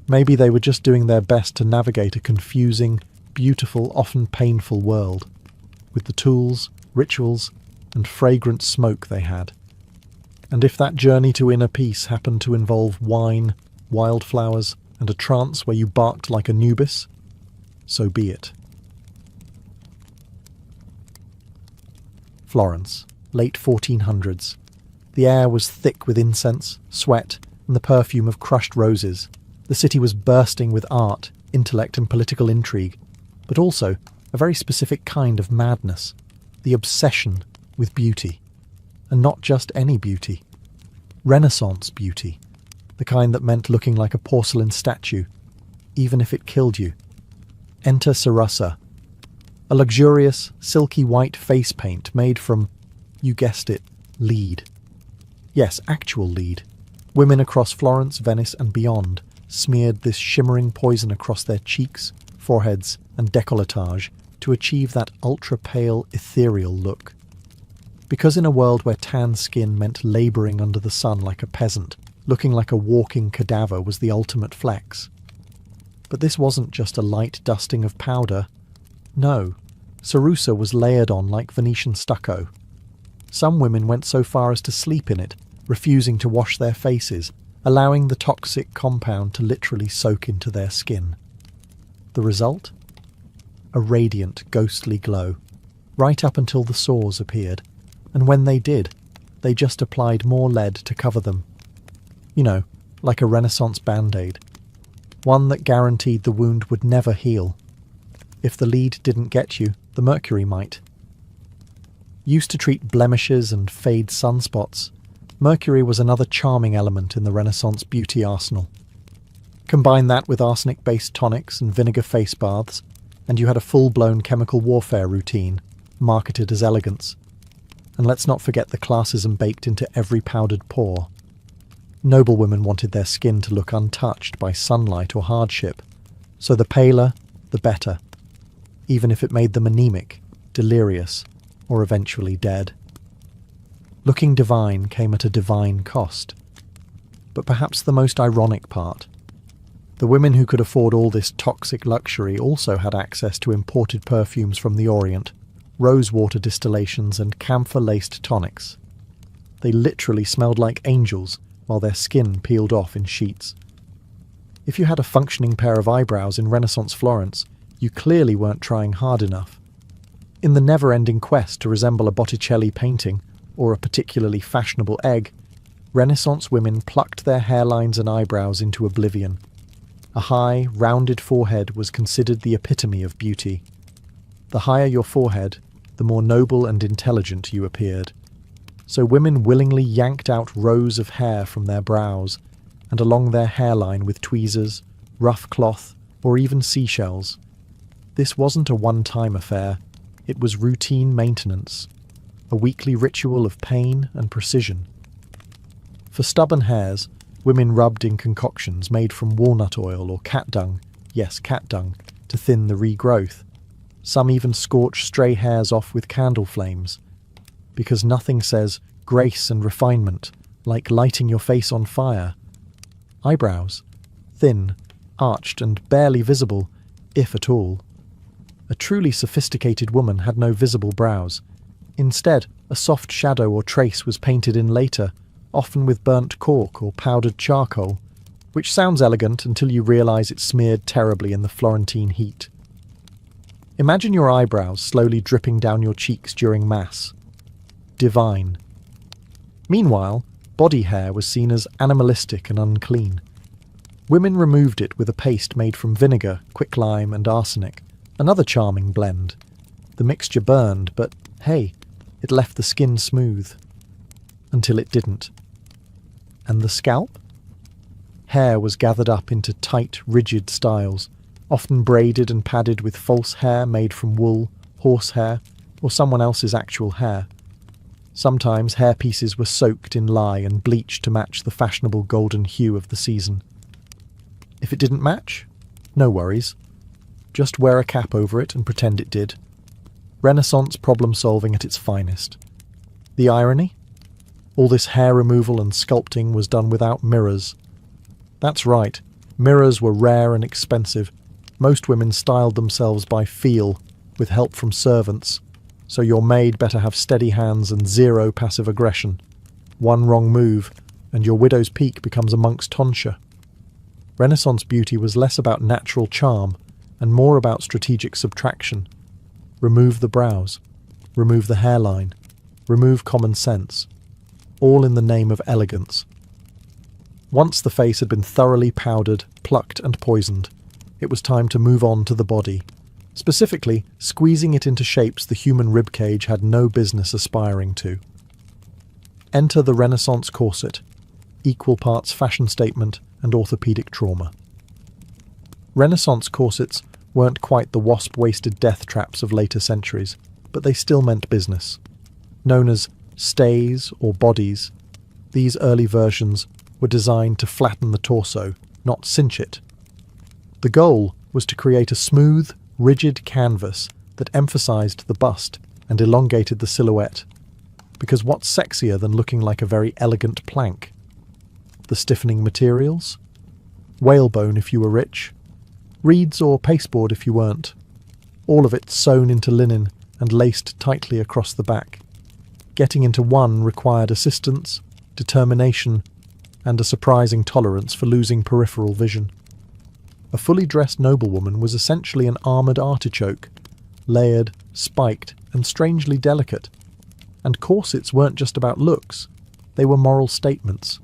Maybe they were just doing their best to navigate a confusing, beautiful, often painful world, with the tools, rituals, and fragrant smoke they had. And if that journey to inner peace happened to involve wine, wildflowers, and a trance where you barked like Anubis, so be it. Florence, late 1400s. The air was thick with incense, sweat, and the perfume of crushed roses. The city was bursting with art, intellect, and political intrigue, but also a very specific kind of madness, the obsession with beauty. And not just any beauty. Renaissance beauty, the kind that meant looking like a porcelain statue, even if it killed you. Enter Sarasa, a luxurious, silky white face paint made from, you guessed it, lead. Yes, actual lead. Women across Florence, Venice, and beyond smeared this shimmering poison across their cheeks, foreheads, and décolletage to achieve that ultra-pale, ethereal look. Because in a world where tan skin meant labouring under the sun like a peasant, looking like a walking cadaver was the ultimate flex. But this wasn't just a light dusting of powder. No, Sarusa was layered on like Venetian stucco. Some women went so far as to sleep in it, refusing to wash their faces, allowing the toxic compound to literally soak into their skin. The result? A radiant, ghostly glow, right up until the sores appeared, and when they did, they just applied more lead to cover them. You know, like a Renaissance band-aid. One that guaranteed the wound would never heal. If the lead didn't get you, the mercury might. Used to treat blemishes and fade sunspots, mercury was another charming element in the Renaissance beauty arsenal. Combine that with arsenic-based tonics and vinegar face baths, and you had a full-blown chemical warfare routine, marketed as elegance. And let's not forget the classism baked into every powdered pore. Noblewomen wanted their skin to look untouched by sunlight or hardship, so the paler, the better, even if it made them anemic, delirious, or eventually dead. Looking divine came at a divine cost. But perhaps the most ironic part: the women who could afford all this toxic luxury also had access to imported perfumes from the Orient, rosewater distillations and camphor-laced tonics. They literally smelled like angels while their skin peeled off in sheets. If you had a functioning pair of eyebrows in Renaissance Florence, you clearly weren't trying hard enough. In the never-ending quest to resemble a Botticelli painting or a particularly fashionable egg, Renaissance women plucked their hairlines and eyebrows into oblivion. A high, rounded forehead was considered the epitome of beauty. The higher your forehead, the more noble and intelligent you appeared. So women willingly yanked out rows of hair from their brows and along their hairline with tweezers, rough cloth, or even seashells. This wasn't a one-time affair. It was routine maintenance, a weekly ritual of pain and precision. For stubborn hairs, women rubbed in concoctions made from walnut oil or cat dung, yes, cat dung, to thin the regrowth. Some even scorched stray hairs off with candle flames, because nothing says grace and refinement like lighting your face on fire. Eyebrows, thin, arched and barely visible, if at all. A truly sophisticated woman had no visible brows. Instead, a soft shadow or trace was painted in later, often with burnt cork or powdered charcoal, which sounds elegant until you realise it smeared terribly in the Florentine heat. Imagine your eyebrows slowly dripping down your cheeks during Mass. Divine. Meanwhile, body hair was seen as animalistic and unclean. Women removed it with a paste made from vinegar, quicklime and arsenic, another charming blend. The mixture burned, but hey, it left the skin smooth. Until it didn't. And the scalp? Hair was gathered up into tight, rigid styles, often braided and padded with false hair made from wool, horsehair, or someone else's actual hair. Sometimes hairpieces were soaked in lye and bleached to match the fashionable golden hue of the season. If it didn't match, no worries. Just wear a cap over it and pretend it did. Renaissance problem-solving at its finest. The irony? All this hair removal and sculpting was done without mirrors. That's right, mirrors were rare and expensive. Most women styled themselves by feel, with help from servants, so your maid better have steady hands and zero passive aggression. One wrong move, and your widow's peak becomes a monk's tonsure. Renaissance beauty was less about natural charm, and more about strategic subtraction. Remove the brows, remove the hairline, remove common sense, all in the name of elegance. Once the face had been thoroughly powdered, plucked and poisoned, it was time to move on to the body, specifically squeezing it into shapes the human ribcage had no business aspiring to. Enter the Renaissance corset, equal parts fashion statement and orthopedic trauma. Renaissance corsets weren't quite the wasp-waisted death traps of later centuries, but they still meant business. Known as stays or bodies, these early versions were designed to flatten the torso, not cinch it. The goal was to create a smooth, rigid canvas that emphasized the bust and elongated the silhouette. Because what's sexier than looking like a very elegant plank? The stiffening materials? Whalebone if you were rich, reeds or pasteboard if you weren't. All of it sewn into linen and laced tightly across the back. Getting into one required assistance, determination, and a surprising tolerance for losing peripheral vision. A fully dressed noblewoman was essentially an armoured artichoke, layered, spiked, and strangely delicate. And corsets weren't just about looks, they were moral statements.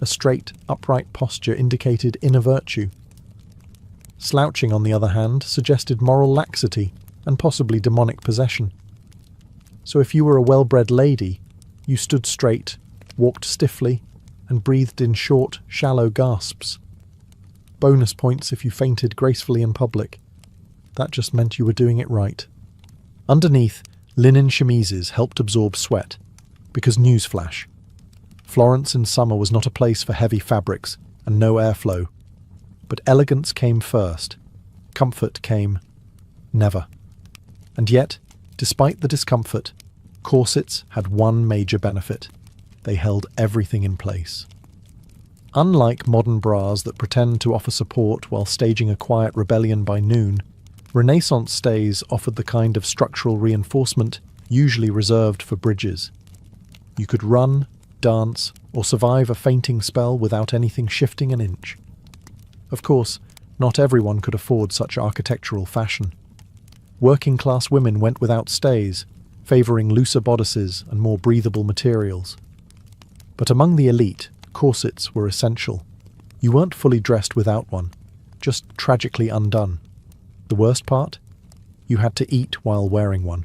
A straight, upright posture indicated inner virtue. Slouching, on the other hand, suggested moral laxity and possibly demonic possession. So if you were a well-bred lady, you stood straight, walked stiffly, and breathed in short, shallow gasps. Bonus points if you fainted gracefully in public. That just meant you were doing it right. Underneath, linen chemises helped absorb sweat, because newsflash, Florence in summer was not a place for heavy fabrics and no airflow. But elegance came first. Comfort came never. And yet, despite the discomfort, corsets had one major benefit. They held everything in place. Unlike modern bras that pretend to offer support while staging a quiet rebellion by noon, Renaissance stays offered the kind of structural reinforcement usually reserved for bridges. You could run, dance, or survive a fainting spell without anything shifting an inch. Of course, not everyone could afford such architectural fashion. Working-class women went without stays, favouring looser bodices and more breathable materials. But among the elite, corsets were essential. You weren't fully dressed without one, just tragically undone. The worst part? You had to eat while wearing one.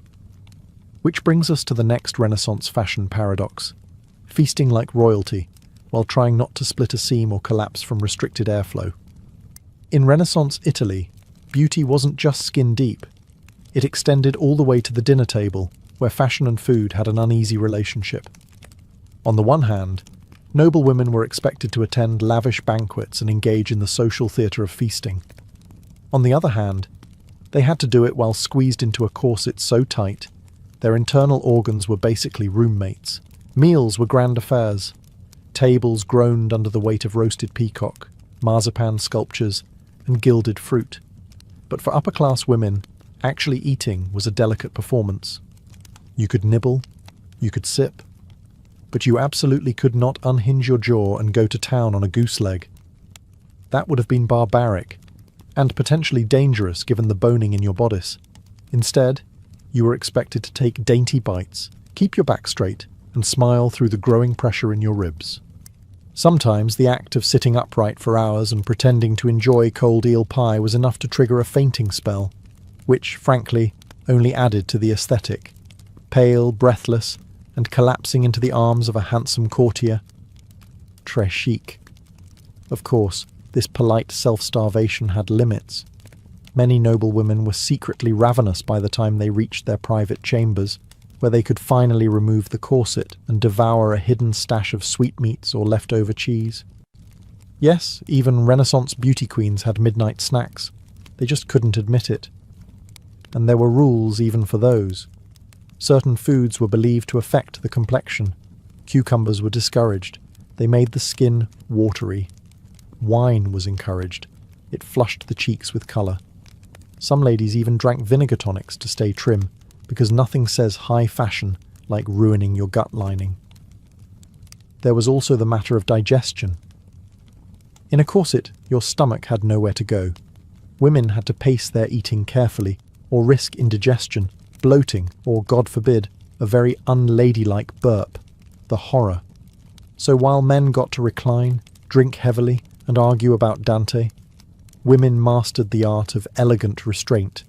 Which brings us to the next Renaissance fashion paradox: feasting like royalty, while trying not to split a seam or collapse from restricted airflow. In Renaissance Italy, beauty wasn't just skin deep. It extended all the way to the dinner table, where fashion and food had an uneasy relationship. On the one hand, noblewomen were expected to attend lavish banquets and engage in the social theatre of feasting. On the other hand, they had to do it while squeezed into a corset so tight, their internal organs were basically roommates. Meals were grand affairs. Tables groaned under the weight of roasted peacock, marzipan sculptures, and gilded fruit. But for upper-class women, actually eating was a delicate performance. You could nibble, you could sip, but you absolutely could not unhinge your jaw and go to town on a goose leg. That would have been barbaric, and potentially dangerous given the boning in your bodice. Instead, you were expected to take dainty bites, keep your back straight, and smile through the growing pressure in your ribs. Sometimes the act of sitting upright for hours and pretending to enjoy cold eel pie was enough to trigger a fainting spell, which, frankly, only added to the aesthetic. Pale, breathless, and collapsing into the arms of a handsome courtier. Très chic. Of course, this polite self-starvation had limits. Many noblewomen were secretly ravenous by the time they reached their private chambers, where they could finally remove the corset and devour a hidden stash of sweetmeats or leftover cheese. Yes, even Renaissance beauty queens had midnight snacks. They just couldn't admit it. And there were rules even for those. Certain foods were believed to affect the complexion. Cucumbers were discouraged. They made the skin watery. Wine was encouraged. It flushed the cheeks with colour. Some ladies even drank vinegar tonics to stay trim, because nothing says high fashion like ruining your gut lining. There was also the matter of digestion. In a corset, your stomach had nowhere to go. Women had to pace their eating carefully, or risk indigestion, bloating, or, God forbid, a very unladylike burp. The horror. So while men got to recline, drink heavily, and argue about Dante, women mastered the art of elegant restraint,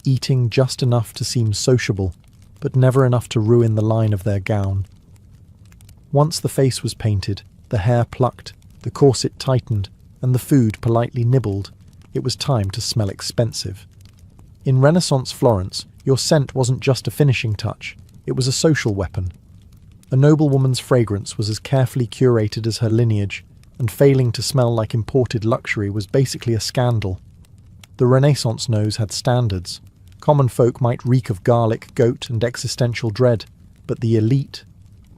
eating just enough to seem sociable, but never enough to ruin the line of their gown. Once the face was painted, the hair plucked, the corset tightened, and the food politely nibbled, it was time to smell expensive. In Renaissance Florence, your scent wasn't just a finishing touch, it was a social weapon. A noblewoman's fragrance was as carefully curated as her lineage, and failing to smell like imported luxury was basically a scandal. The Renaissance nose had standards. Common folk might reek of garlic, goat, and existential dread, but the elite,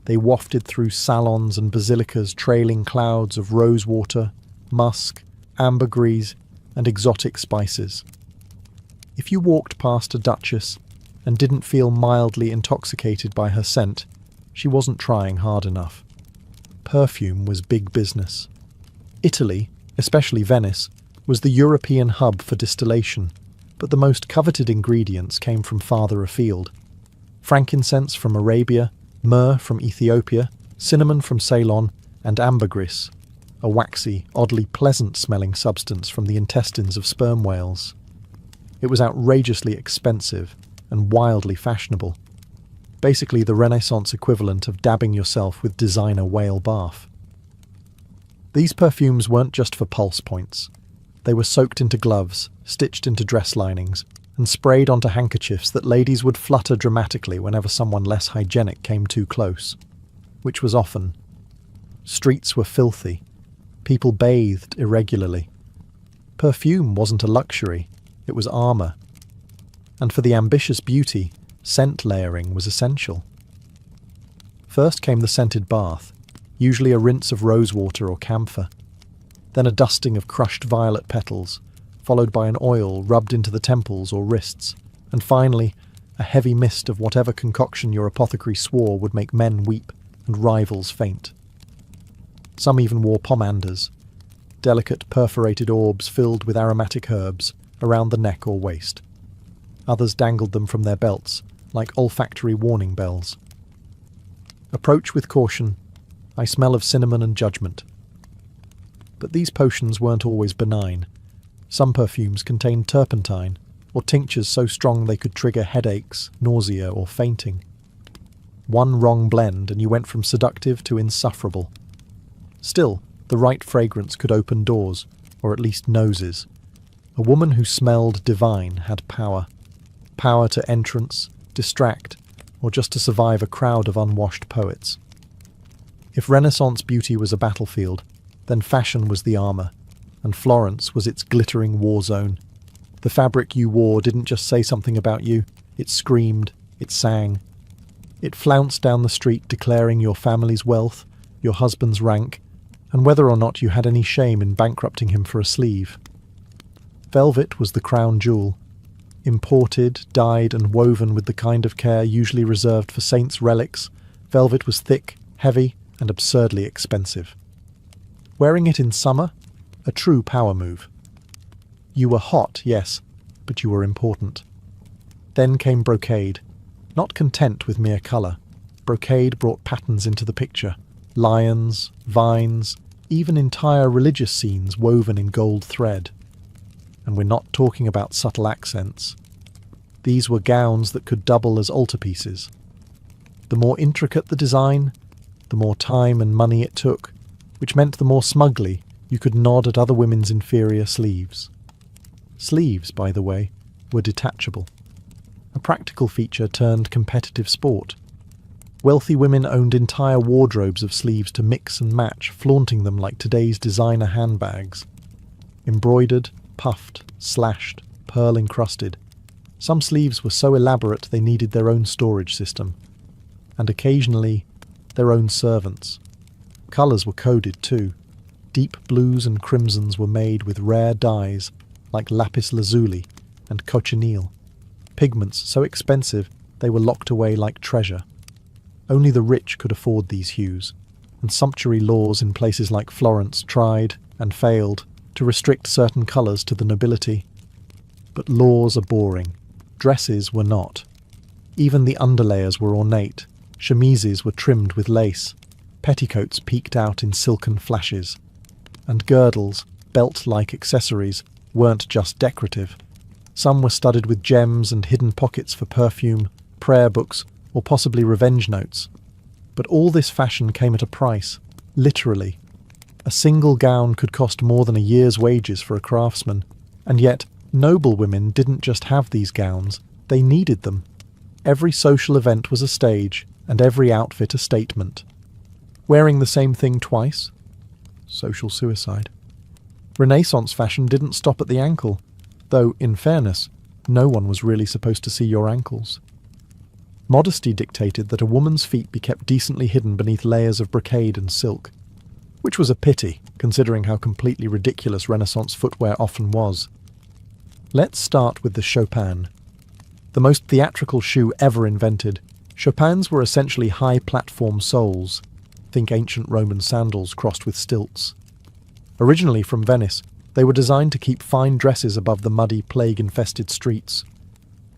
they wafted through salons and basilicas trailing clouds of rosewater, musk, ambergris, and exotic spices. If you walked past a duchess and didn't feel mildly intoxicated by her scent, she wasn't trying hard enough. perfume was big business. Italy, especially Venice, was the European hub for distillation, but the most coveted ingredients came from farther afield. Frankincense from Arabia, myrrh from Ethiopia, cinnamon from Ceylon, and ambergris, a waxy, oddly pleasant-smelling substance from the intestines of sperm whales. It was outrageously expensive and wildly fashionable. Basically the Renaissance equivalent of dabbing yourself with designer whale bath. These perfumes weren't just for pulse points. They were soaked into gloves, stitched into dress linings, and sprayed onto handkerchiefs that ladies would flutter dramatically whenever someone less hygienic came too close, which was often. Streets were filthy. People bathed irregularly. Perfume wasn't a luxury, it was armour. And for the ambitious beauty, scent layering was essential. First came the scented bath, usually a rinse of rosewater or camphor, then a dusting of crushed violet petals, followed by an oil rubbed into the temples or wrists, and finally a heavy mist of whatever concoction your apothecary swore would make men weep and rivals faint. Some even wore pomanders, delicate perforated orbs filled with aromatic herbs, around the neck or waist. Others dangled them from their belts, like olfactory warning bells. Approach with caution. I smell of cinnamon and judgment. But these potions weren't always benign. Some perfumes contained turpentine, or tinctures so strong they could trigger headaches, nausea, or fainting. One wrong blend and you went from seductive to insufferable. Still, the right fragrance could open doors, or at least noses. A woman who smelled divine had power. Power to entrance, distract, or just to survive a crowd of unwashed poets. If Renaissance beauty was a battlefield, then fashion was the armour, and Florence was its glittering war zone. The fabric you wore didn't just say something about you, it screamed, it sang. It flounced down the street declaring your family's wealth, your husband's rank, and whether or not you had any shame in bankrupting him for a sleeve. Velvet was the crown jewel. Imported, dyed and woven with the kind of care usually reserved for saints' relics, velvet was thick, heavy, and absurdly expensive. Wearing it in summer? A true power move. You were hot, yes, but you were important. Then came brocade. Not content with mere colour, brocade brought patterns into the picture. Lions, vines, even entire religious scenes woven in gold thread. And we're not talking about subtle accents. These were gowns that could double as altarpieces. The more intricate the design, the more time and money it took, which meant the more smugly you could nod at other women's inferior sleeves. Sleeves, by the way, were detachable. A practical feature turned competitive sport. Wealthy women owned entire wardrobes of sleeves to mix and match, flaunting them like today's designer handbags. Embroidered, puffed, slashed, pearl-encrusted. Some sleeves were so elaborate they needed their own storage system. And occasionally, their own servants. Colours were coded too. Deep blues and crimsons were made with rare dyes, like lapis lazuli and cochineal. Pigments so expensive they were locked away like treasure. Only the rich could afford these hues, and sumptuary laws in places like Florence tried, and failed, to restrict certain colours to the nobility. But laws are boring. Dresses were not. Even the underlayers were ornate. Chemises were trimmed with lace. Petticoats peeked out in silken flashes. And girdles, belt-like accessories, weren't just decorative. Some were studded with gems and hidden pockets for perfume, prayer books, or possibly revenge notes. But all this fashion came at a price, literally. A single gown could cost more than a year's wages for a craftsman, and yet noble women didn't just have these gowns, they needed them. Every social event was a stage, and every outfit a statement. Wearing the same thing twice? Social suicide. Renaissance fashion didn't stop at the ankle, though, in fairness, no one was really supposed to see your ankles. Modesty dictated that a woman's feet be kept decently hidden beneath layers of brocade and silk, which was a pity, considering how completely ridiculous Renaissance footwear often was. Let's start with the Chopin. The most theatrical shoe ever invented, Chopins were essentially high-platform soles. Think ancient Roman sandals crossed with stilts. Originally from Venice, they were designed to keep fine dresses above the muddy, plague-infested streets.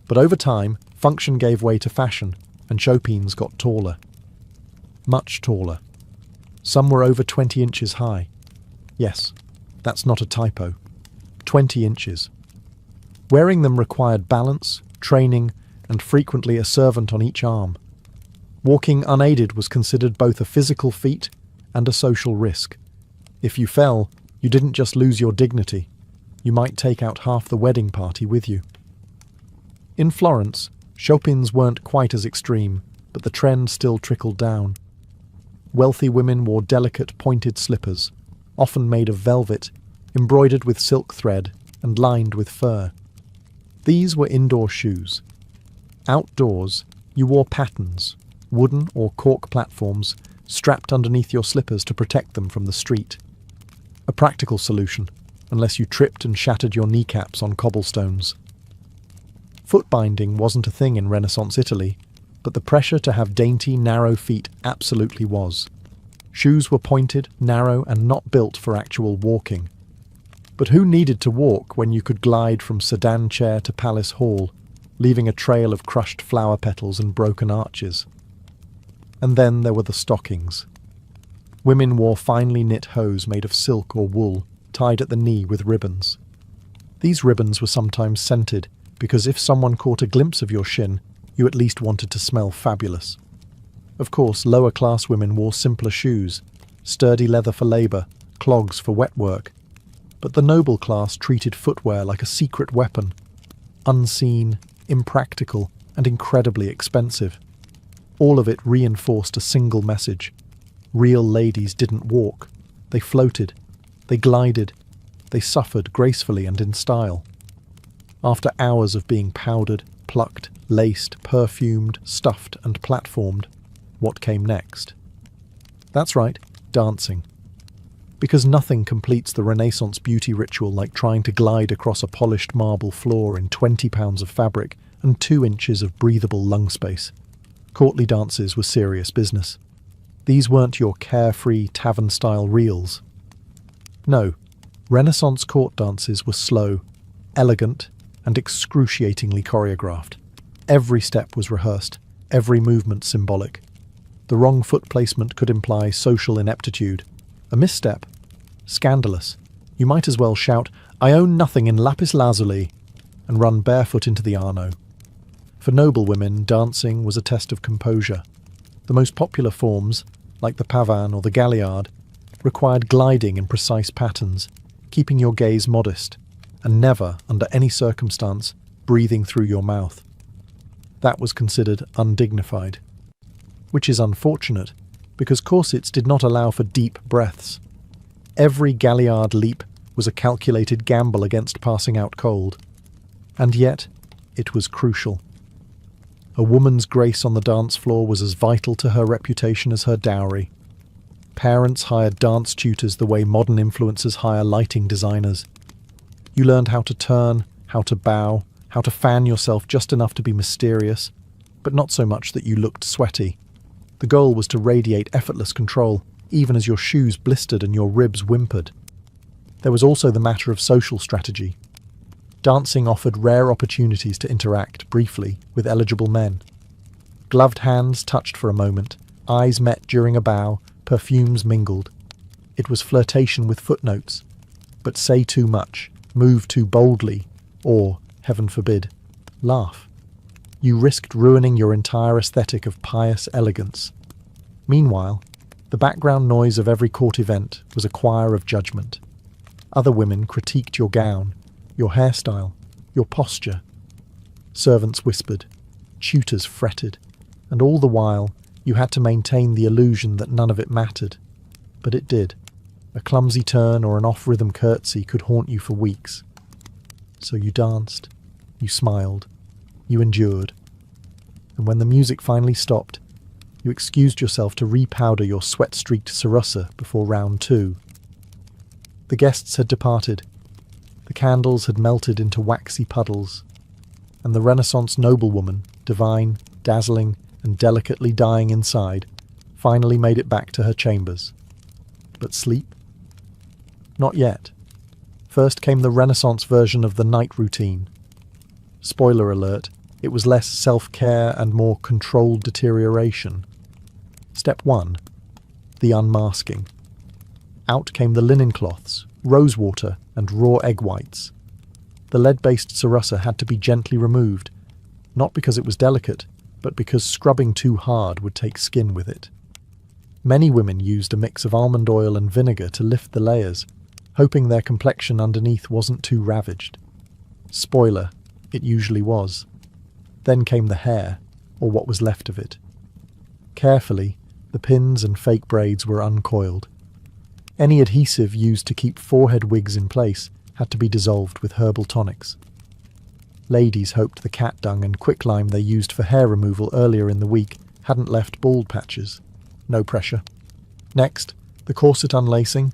But over time, function gave way to fashion, and chopines got taller. Much taller. Some were over 20 inches high. Yes, that's not a typo. 20 inches. Wearing them required balance, training, and frequently a servant on each arm. Walking unaided was considered both a physical feat and a social risk. If you fell, you didn't just lose your dignity, you might take out half the wedding party with you. In Florence, chopins weren't quite as extreme, but the trend still trickled down. Wealthy women wore delicate pointed slippers, often made of velvet, embroidered with silk thread and lined with fur. These were indoor shoes. Outdoors, you wore pattens, wooden or cork platforms strapped underneath your slippers to protect them from the street. A practical solution, unless you tripped and shattered your kneecaps on cobblestones. Foot binding wasn't a thing in Renaissance Italy, but the pressure to have dainty, narrow feet absolutely was. Shoes were pointed, narrow, and not built for actual walking. But who needed to walk when you could glide from sedan chair to palace hall, leaving a trail of crushed flower petals and broken arches? And then there were the stockings. Women wore finely knit hose made of silk or wool, tied at the knee with ribbons. These ribbons were sometimes scented, because if someone caught a glimpse of your shin, you at least wanted to smell fabulous. Of course, lower-class women wore simpler shoes, sturdy leather for labour, clogs for wet work. But the noble class treated footwear like a secret weapon, unseen, impractical, and incredibly expensive. All of it reinforced a single message. Real ladies didn't walk. They floated. They glided. They suffered gracefully and in style. After hours of being powdered, plucked, laced, perfumed, stuffed, and platformed, what came next? That's right, dancing. Because nothing completes the Renaissance beauty ritual like trying to glide across a polished marble floor in 20 pounds of fabric and 2 inches of breathable lung space. Courtly dances were serious business. These weren't your carefree, tavern-style reels. No, Renaissance court dances were slow, elegant, and excruciatingly choreographed. Every step was rehearsed, every movement symbolic. The wrong foot placement could imply social ineptitude. A misstep? Scandalous. You might as well shout, "I own nothing in lapis lazuli," and run barefoot into the Arno. For noble women, dancing was a test of composure. The most popular forms, like the pavan or the galliard, required gliding in precise patterns, keeping your gaze modest, and never, under any circumstance, breathing through your mouth. That was considered undignified. Which is unfortunate, because corsets did not allow for deep breaths. Every galliard leap was a calculated gamble against passing out cold. And yet, it was crucial. A woman's grace on the dance floor was as vital to her reputation as her dowry. Parents hired dance tutors the way modern influencers hire lighting designers. You learned how to turn, how to bow, how to fan yourself just enough to be mysterious, but not so much that you looked sweaty. The goal was to radiate effortless control, even as your shoes blistered and your ribs whimpered. There was also the matter of social strategy. Dancing offered rare opportunities to interact, briefly, with eligible men. Gloved hands touched for a moment, eyes met during a bow, perfumes mingled. It was flirtation with footnotes. But say too much, move too boldly, or, heaven forbid, laugh. You risked ruining your entire aesthetic of pious elegance. Meanwhile, the background noise of every court event was a choir of judgment. Other women critiqued your gown, your hairstyle, your posture. Servants whispered, tutors fretted, and all the while you had to maintain the illusion that none of it mattered. But it did. A clumsy turn or an off-rhythm curtsy could haunt you for weeks. So you danced, you smiled, you endured. And when the music finally stopped, you excused yourself to repowder your sweat-streaked Sarussa before round 2. The guests had departed. The candles had melted into waxy puddles, and the Renaissance noblewoman, divine, dazzling, and delicately dying inside, finally made it back to her chambers. But sleep? Not yet. First came the Renaissance version of the night routine. Spoiler alert, it was less self-care and more controlled deterioration. Step 1. The unmasking. Out came the linen cloths, rosewater, and raw egg whites. The lead-based Sarussa had to be gently removed, not because it was delicate, but because scrubbing too hard would take skin with it. Many women used a mix of almond oil and vinegar to lift the layers, hoping their complexion underneath wasn't too ravaged. Spoiler, it usually was. Then came the hair, or what was left of it. Carefully, the pins and fake braids were uncoiled. Any adhesive used to keep forehead wigs in place had to be dissolved with herbal tonics. Ladies hoped the cat dung and quicklime they used for hair removal earlier in the week hadn't left bald patches. No pressure. Next, the corset unlacing,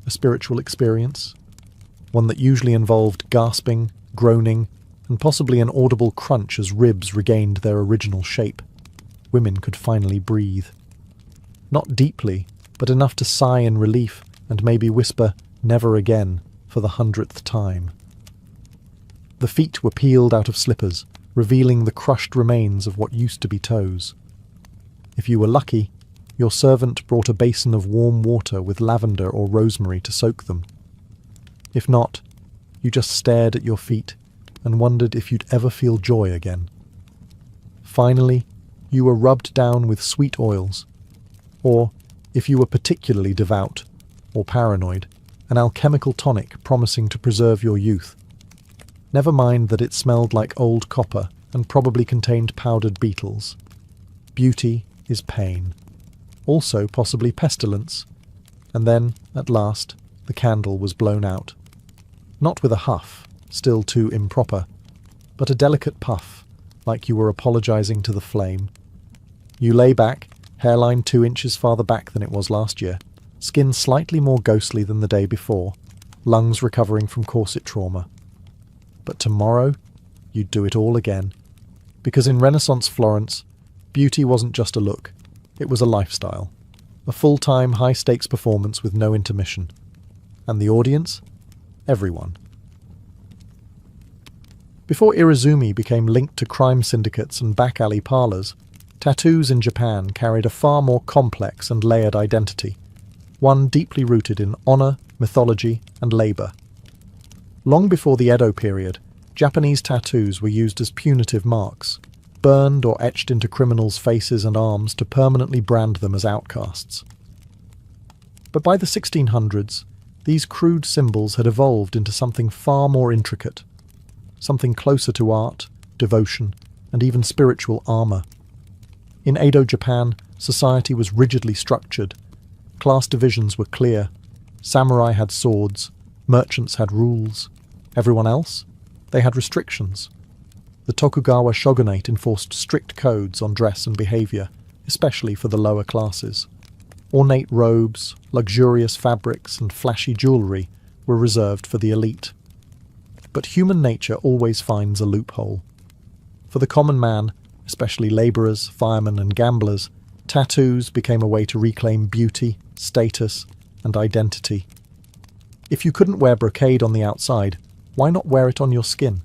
a spiritual experience, one that usually involved gasping, groaning, and possibly an audible crunch as ribs regained their original shape. Women could finally breathe. Not deeply, but enough to sigh in relief and maybe whisper, "Never again," for the 100th time. The feet were peeled out of slippers, revealing the crushed remains of what used to be toes. If you were lucky, your servant brought a basin of warm water with lavender or rosemary to soak them. If not, you just stared at your feet and wondered if you'd ever feel joy again. Finally, you were rubbed down with sweet oils, or, if you were particularly devout or paranoid, an alchemical tonic promising to preserve your youth. Never mind that it smelled like old copper and probably contained powdered beetles. Beauty is pain. Also possibly pestilence. And then, at last, the candle was blown out. Not with a huff, still too improper, but a delicate puff, like you were apologizing to the flame. You lay back, hairline 2 inches farther back than it was last year, skin slightly more ghostly than the day before, lungs recovering from corset trauma. But tomorrow, you'd do it all again. Because in Renaissance Florence, beauty wasn't just a look, it was a lifestyle. A full-time, high-stakes performance with no intermission. And the audience? Everyone. Before Irizumi became linked to crime syndicates and back-alley parlours, tattoos in Japan carried a far more complex and layered identity, one deeply rooted in honour, mythology, and labour. Long before the Edo period, Japanese tattoos were used as punitive marks, burned or etched into criminals' faces and arms to permanently brand them as outcasts. But by the 1600s, these crude symbols had evolved into something far more intricate, something closer to art, devotion, and even spiritual armour. In Edo Japan, society was rigidly structured. Class divisions were clear. Samurai had swords, merchants had rules. Everyone else? They had restrictions. The Tokugawa shogunate enforced strict codes on dress and behaviour, especially for the lower classes. Ornate robes, luxurious fabrics, and flashy jewellery were reserved for the elite. But human nature always finds a loophole. For the common man, especially labourers, firemen, and gamblers, tattoos became a way to reclaim beauty, status, and identity. If you couldn't wear brocade on the outside, why not wear it on your skin?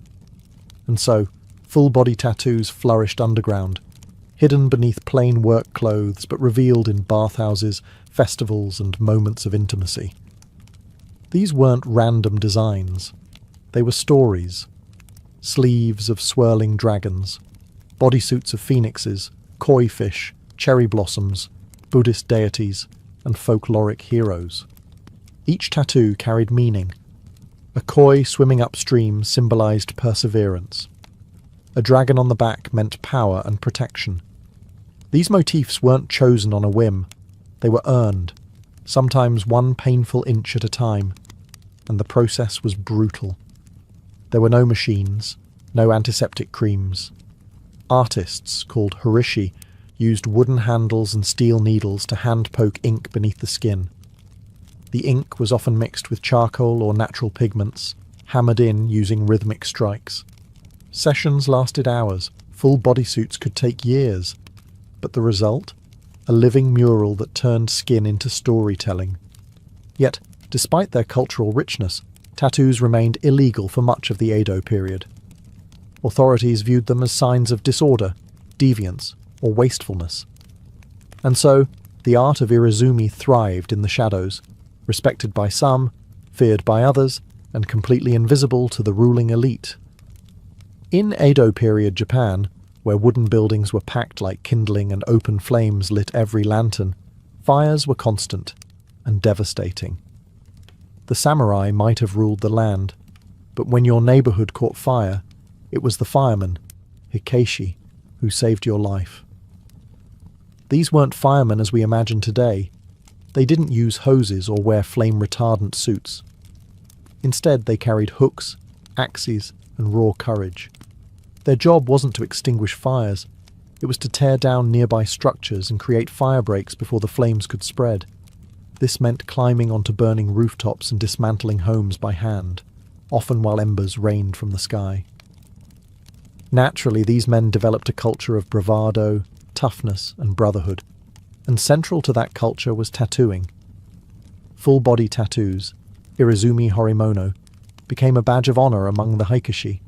And so, full-body tattoos flourished underground, hidden beneath plain work clothes but revealed in bathhouses, festivals, and moments of intimacy. These weren't random designs. They were stories. Sleeves of swirling dragons, bodysuits of phoenixes, koi fish, cherry blossoms, Buddhist deities, and folkloric heroes. Each tattoo carried meaning. A koi swimming upstream symbolized perseverance. A dragon on the back meant power and protection. These motifs weren't chosen on a whim. They were earned, sometimes one painful inch at a time, and the process was brutal. There were no machines, no antiseptic creams. Artists, called horishi, used wooden handles and steel needles to hand-poke ink beneath the skin. The ink was often mixed with charcoal or natural pigments, hammered in using rhythmic strikes. Sessions lasted hours, full bodysuits could take years, but the result? a living mural that turned skin into storytelling. Yet, despite their cultural richness, tattoos remained illegal for much of the Edo period. Authorities viewed them as signs of disorder, deviance, or wastefulness. And so, the art of irezumi thrived in the shadows, respected by some, feared by others, and completely invisible to the ruling elite. In Edo period Japan, where wooden buildings were packed like kindling and open flames lit every lantern, fires were constant and devastating. The samurai might have ruled the land, but when your neighborhood caught fire, it was the fireman, Hikeishi, who saved your life. These weren't firemen as we imagine today. They didn't use hoses or wear flame-retardant suits. Instead, they carried hooks, axes, and raw courage. Their job wasn't to extinguish fires. It was to tear down nearby structures and create fire breaks before the flames could spread. This meant climbing onto burning rooftops and dismantling homes by hand, often while embers rained from the sky. Naturally, these men developed a culture of bravado, toughness, and brotherhood, and central to that culture was tattooing. Full-body tattoos, irezumi horimono, became a badge of honor among the Hikeishi.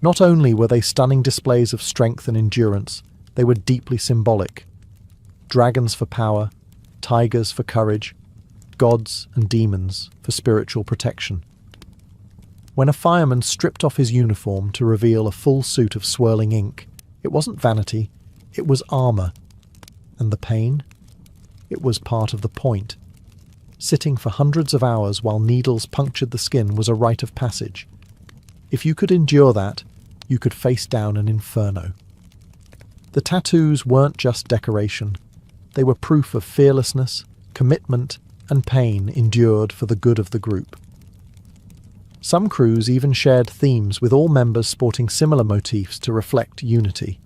Not only were they stunning displays of strength and endurance, they were deeply symbolic. Dragons for power, tigers for courage, gods and demons for spiritual protection. When a fireman stripped off his uniform to reveal a full suit of swirling ink, it wasn't vanity, it was armor. And the pain? It was part of the point. Sitting for hundreds of hours while needles punctured the skin was a rite of passage. If you could endure that, you could face down an inferno. The tattoos weren't just decoration. They were proof of fearlessness, commitment, and pain endured for the good of the group. Some crews even shared themes with all members sporting similar motifs to reflect unity.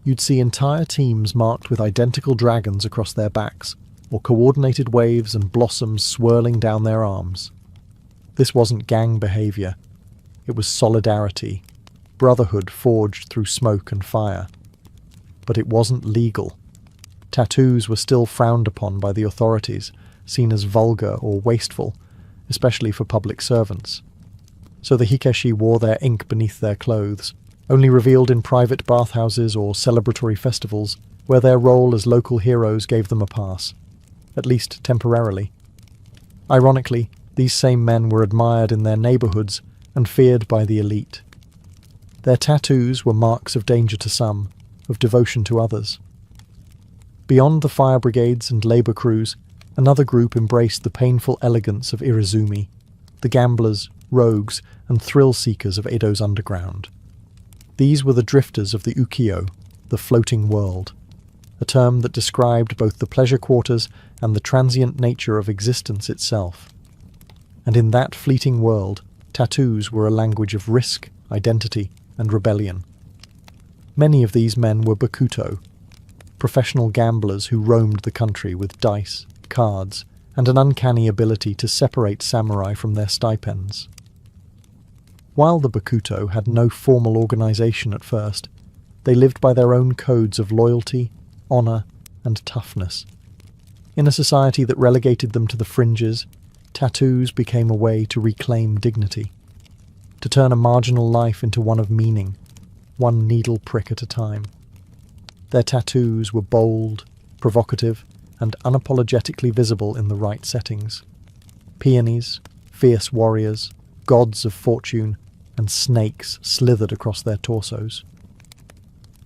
You'd see entire teams marked with identical dragons across their backs, or coordinated waves and blossoms swirling down their arms. This wasn't gang behavior. It was solidarity, brotherhood forged through smoke and fire. But it wasn't legal. Tattoos were still frowned upon by the authorities, seen as vulgar or wasteful, especially for public servants. So the Hikeishi wore their ink beneath their clothes, only revealed in private bathhouses or celebratory festivals, where their role as local heroes gave them a pass, at least temporarily. Ironically, these same men were admired in their neighborhoods and feared by the elite. Their tattoos were marks of danger to some, of devotion to others. Beyond the fire brigades and labor crews, another group embraced the painful elegance of irezumi, the gamblers, rogues, and thrill-seekers of Edo's underground. These were the drifters of the ukiyo, the floating world, a term that described both the pleasure quarters and the transient nature of existence itself. And in that fleeting world, tattoos were a language of risk, identity, and rebellion. Many of these men were bakuto, professional gamblers who roamed the country with dice, cards, and an uncanny ability to separate samurai from their stipends. While the bakuto had no formal organization at first, they lived by their own codes of loyalty, honor, and toughness. In a society that relegated them to the fringes, tattoos became a way to reclaim dignity, to turn a marginal life into one of meaning, one needle prick at a time. Their tattoos were bold, provocative, and unapologetically visible in the right settings. Peonies, fierce warriors, gods of fortune, and snakes slithered across their torsos.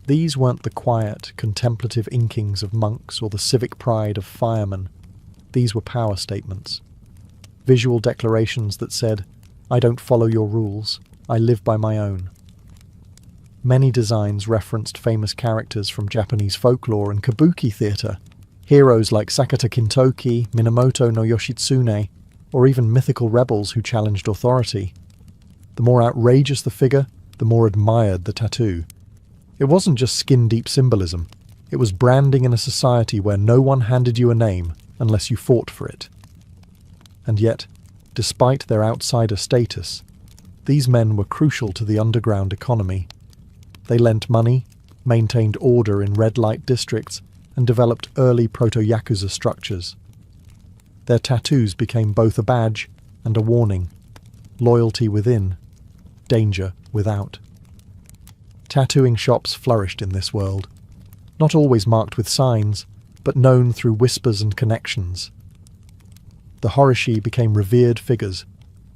These weren't the quiet, contemplative inkings of monks or the civic pride of firemen. These were power statements. Visual declarations that said, "I don't follow your rules, I live by my own." Many designs referenced famous characters from Japanese folklore and kabuki theatre, heroes like Sakata Kintoki, Minamoto no Yoshitsune, or even mythical rebels who challenged authority. The more outrageous the figure, the more admired the tattoo. It wasn't just skin-deep symbolism. It was branding in a society where no one handed you a name unless you fought for it. And yet, despite their outsider status, these men were crucial to the underground economy. They lent money, maintained order in red-light districts, and developed early proto-Yakuza structures. Their tattoos became both a badge and a warning: loyalty within, danger without. Tattooing shops flourished in this world, not always marked with signs, but known through whispers and connections. The horishi became revered figures,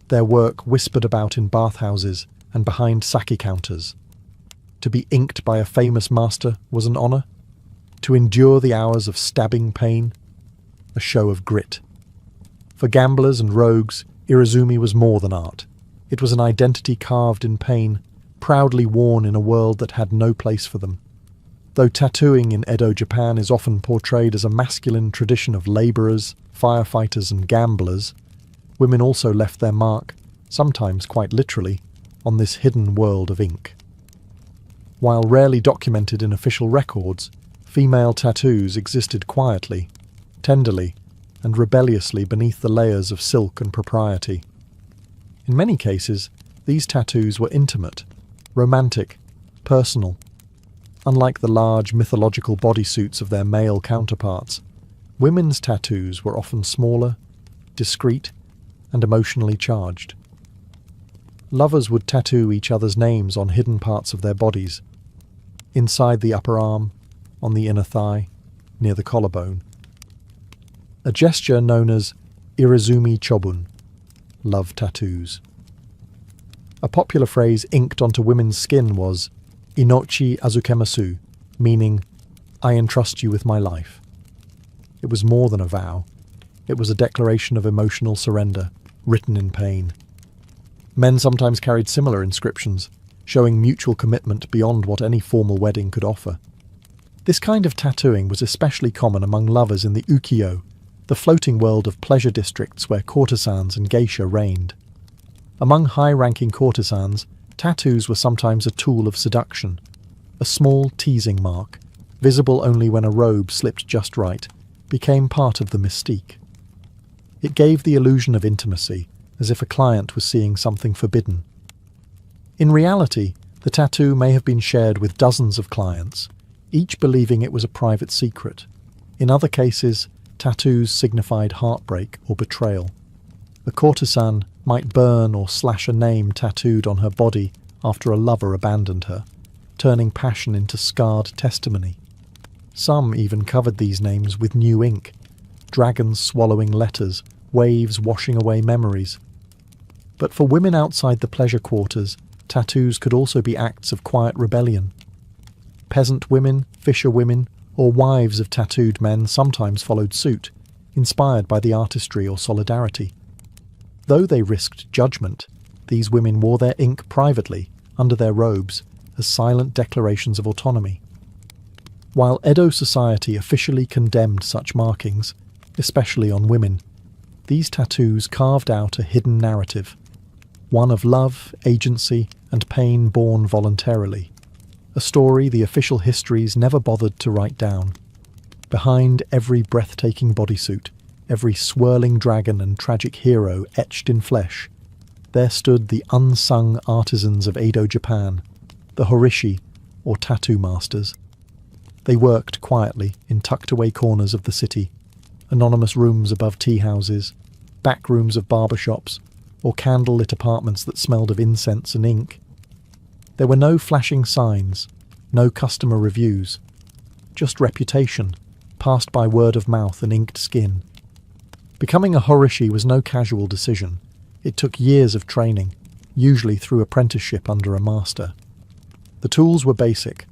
their work whispered about in bathhouses and behind sake counters. To be inked by a famous master was an honor. To endure the hours of stabbing pain, a show of grit. For gamblers and rogues, Irezumi was more than art. It was an identity carved in pain, proudly worn in a world that had no place for them. Though tattooing in Edo Japan is often portrayed as a masculine tradition of labourers, firefighters and gamblers, women also left their mark, sometimes quite literally, on this hidden world of ink. While rarely documented in official records, female tattoos existed quietly, tenderly, and rebelliously beneath the layers of silk and propriety. In many cases, these tattoos were intimate, romantic, personal. Unlike the large mythological bodysuits of their male counterparts, women's tattoos were often smaller, discreet, and emotionally charged. Lovers would tattoo each other's names on hidden parts of their bodies, inside the upper arm, on the inner thigh, near the collarbone. A gesture known as Irezumi Chobun, love tattoos. A popular phrase inked onto women's skin was Inochi Azukemasu, meaning, I entrust you with my life. It was more than a vow. It was a declaration of emotional surrender, written in pain. Men sometimes carried similar inscriptions, showing mutual commitment beyond what any formal wedding could offer. This kind of tattooing was especially common among lovers in the ukiyo, the floating world of pleasure districts where courtesans and geisha reigned. Among high-ranking courtesans, tattoos were sometimes a tool of seduction, a small teasing mark, visible only when a robe slipped just right, became part of the mystique. It gave the illusion of intimacy, as if a client was seeing something forbidden. In reality, the tattoo may have been shared with dozens of clients, each believing it was a private secret. In other cases, tattoos signified heartbreak or betrayal. A courtesan might burn or slash a name tattooed on her body after a lover abandoned her, turning passion into scarred testimony. Some even covered these names with new ink, dragons swallowing letters, waves washing away memories. But for women outside the pleasure quarters, tattoos could also be acts of quiet rebellion. Peasant women, fisher women, or wives of tattooed men sometimes followed suit, inspired by the artistry or solidarity. Though they risked judgment, these women wore their ink privately, under their robes, as silent declarations of autonomy. While Edo society officially condemned such markings, especially on women, these tattoos carved out a hidden narrative, one of love, agency, and pain born voluntarily, a story the official histories never bothered to write down. Behind every breathtaking bodysuit, every swirling dragon and tragic hero etched in flesh, there stood the unsung artisans of Edo Japan, the horishi, or tattoo masters. They worked quietly in tucked-away corners of the city, anonymous rooms above tea houses, back rooms of barbershops, or candle-lit apartments that smelled of incense and ink. There were no flashing signs, no customer reviews, just reputation, passed by word of mouth and inked skin. Becoming a horishi was no casual decision. It took years of training, usually through apprenticeship under a master. The tools were basic: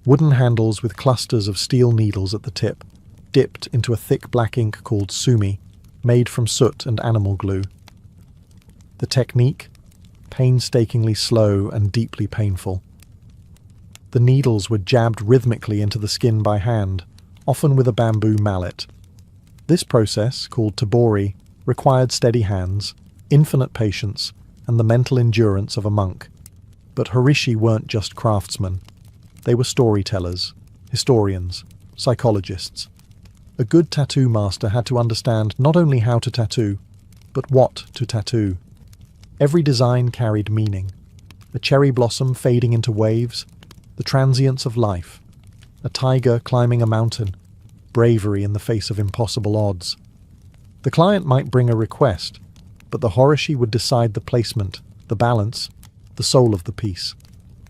wooden handles with clusters of steel needles at the tip, dipped into a thick black ink called sumi, made from soot and animal glue. The technique? Painstakingly slow and deeply painful. The needles were jabbed rhythmically into the skin by hand, often with a bamboo mallet. This process, called tabori, required steady hands, infinite patience, and the mental endurance of a monk. But horishi weren't just craftsmen. They were storytellers, historians, psychologists. A good tattoo master had to understand not only how to tattoo, but what to tattoo. Every design carried meaning. A cherry blossom fading into waves, the transience of life, a tiger climbing a mountain, bravery in the face of impossible odds. The client might bring a request, but the horishi would decide the placement, the balance, the soul of the piece.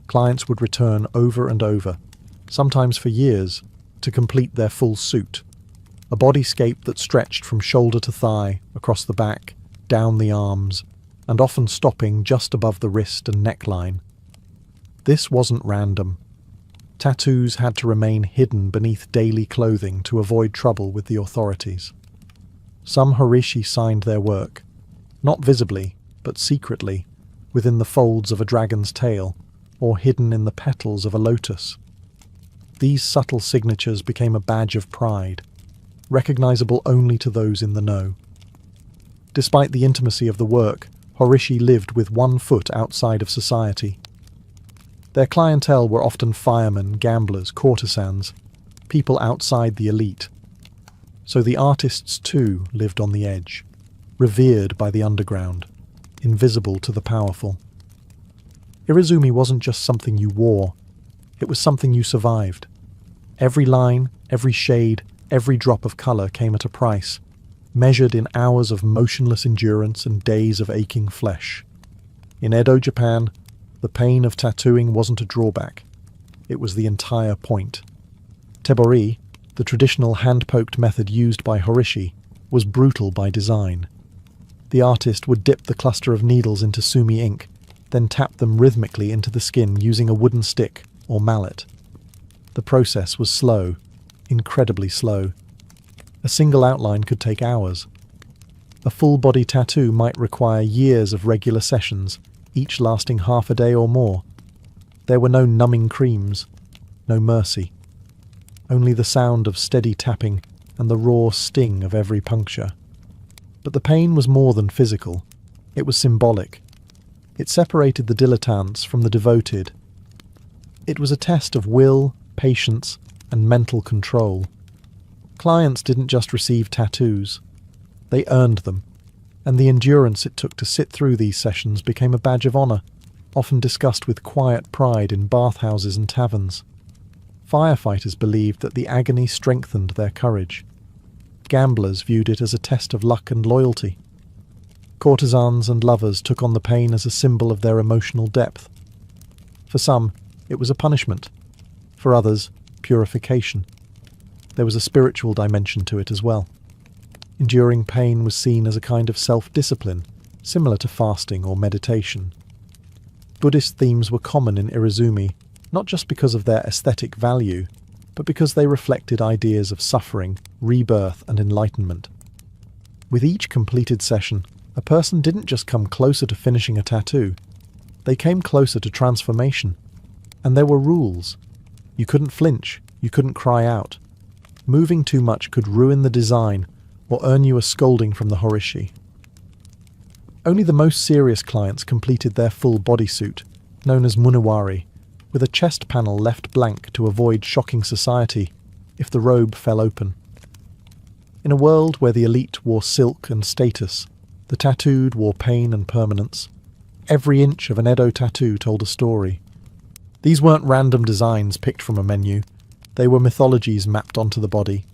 Clients would return over and over, sometimes for years, to complete their full suit. A bodyscape that stretched from shoulder to thigh, across the back, down the arms, and often stopping just above the wrist and neckline. This wasn't random. Tattoos had to remain hidden beneath daily clothing to avoid trouble with the authorities. Some horishi signed their work, not visibly, but secretly, within the folds of a dragon's tail, or hidden in the petals of a lotus. These subtle signatures became a badge of pride, recognizable only to those in the know. Despite the intimacy of the work, horishi lived with one foot outside of society. Their clientele were often firemen, gamblers, courtesans, people outside the elite. So the artists too lived on the edge, revered by the underground, invisible to the powerful. Irizumi wasn't just something you wore, it was something you survived. Every line, every shade, every drop of colour came at a price, measured in hours of motionless endurance and days of aching flesh. In Edo, Japan, the pain of tattooing wasn't a drawback. It was the entire point. Tebori, the traditional hand-poked method used by horishi, was brutal by design. The artist would dip the cluster of needles into sumi ink, then tap them rhythmically into the skin using a wooden stick or mallet. The process was slow, incredibly slow. A single outline could take hours. A full-body tattoo might require years of regular sessions, each lasting half a day or more. There were no numbing creams, no mercy. Only the sound of steady tapping and the raw sting of every puncture. But the pain was more than physical. It was symbolic. It separated the dilettantes from the devoted. It was a test of will, patience, and mental control. Clients didn't just receive tattoos. They earned them, and the endurance it took to sit through these sessions became a badge of honour, often discussed with quiet pride in bathhouses and taverns. Firefighters believed that the agony strengthened their courage. Gamblers viewed it as a test of luck and loyalty. Courtesans and lovers took on the pain as a symbol of their emotional depth. For some, it was a punishment. For others, purification. There was a spiritual dimension to it as well. Enduring pain was seen as a kind of self-discipline, similar to fasting or meditation. Buddhist themes were common in Irizumi, not just because of their aesthetic value, but because they reflected ideas of suffering, rebirth, and enlightenment. With each completed session, a person didn't just come closer to finishing a tattoo, they came closer to transformation. And there were rules. You couldn't flinch, you couldn't cry out. Moving too much could ruin the design or earn you a scolding from the horishi. Only the most serious clients completed their full bodysuit, known as munewari, with a chest panel left blank to avoid shocking society if the robe fell open. In a world where the elite wore silk and status, the tattooed wore pain and permanence. Every inch of an Edo tattoo told a story. These weren't random designs picked from a menu, they were mythologies mapped onto the body.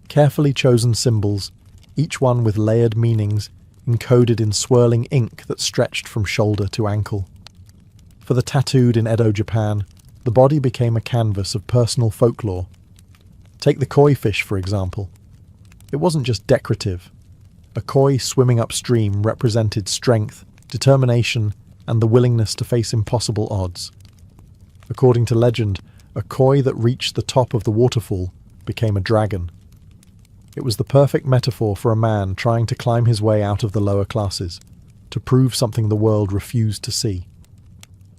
Carefully chosen symbols, each one with layered meanings, encoded in swirling ink that stretched from shoulder to ankle. For the tattooed in Edo, Japan, the body became a canvas of personal folklore. Take the koi fish, for example. It wasn't just decorative. A koi swimming upstream represented strength, determination, and the willingness to face impossible odds. According to legend, a koi that reached the top of the waterfall became a dragon. It was the perfect metaphor for a man trying to climb his way out of the lower classes, to prove something the world refused to see.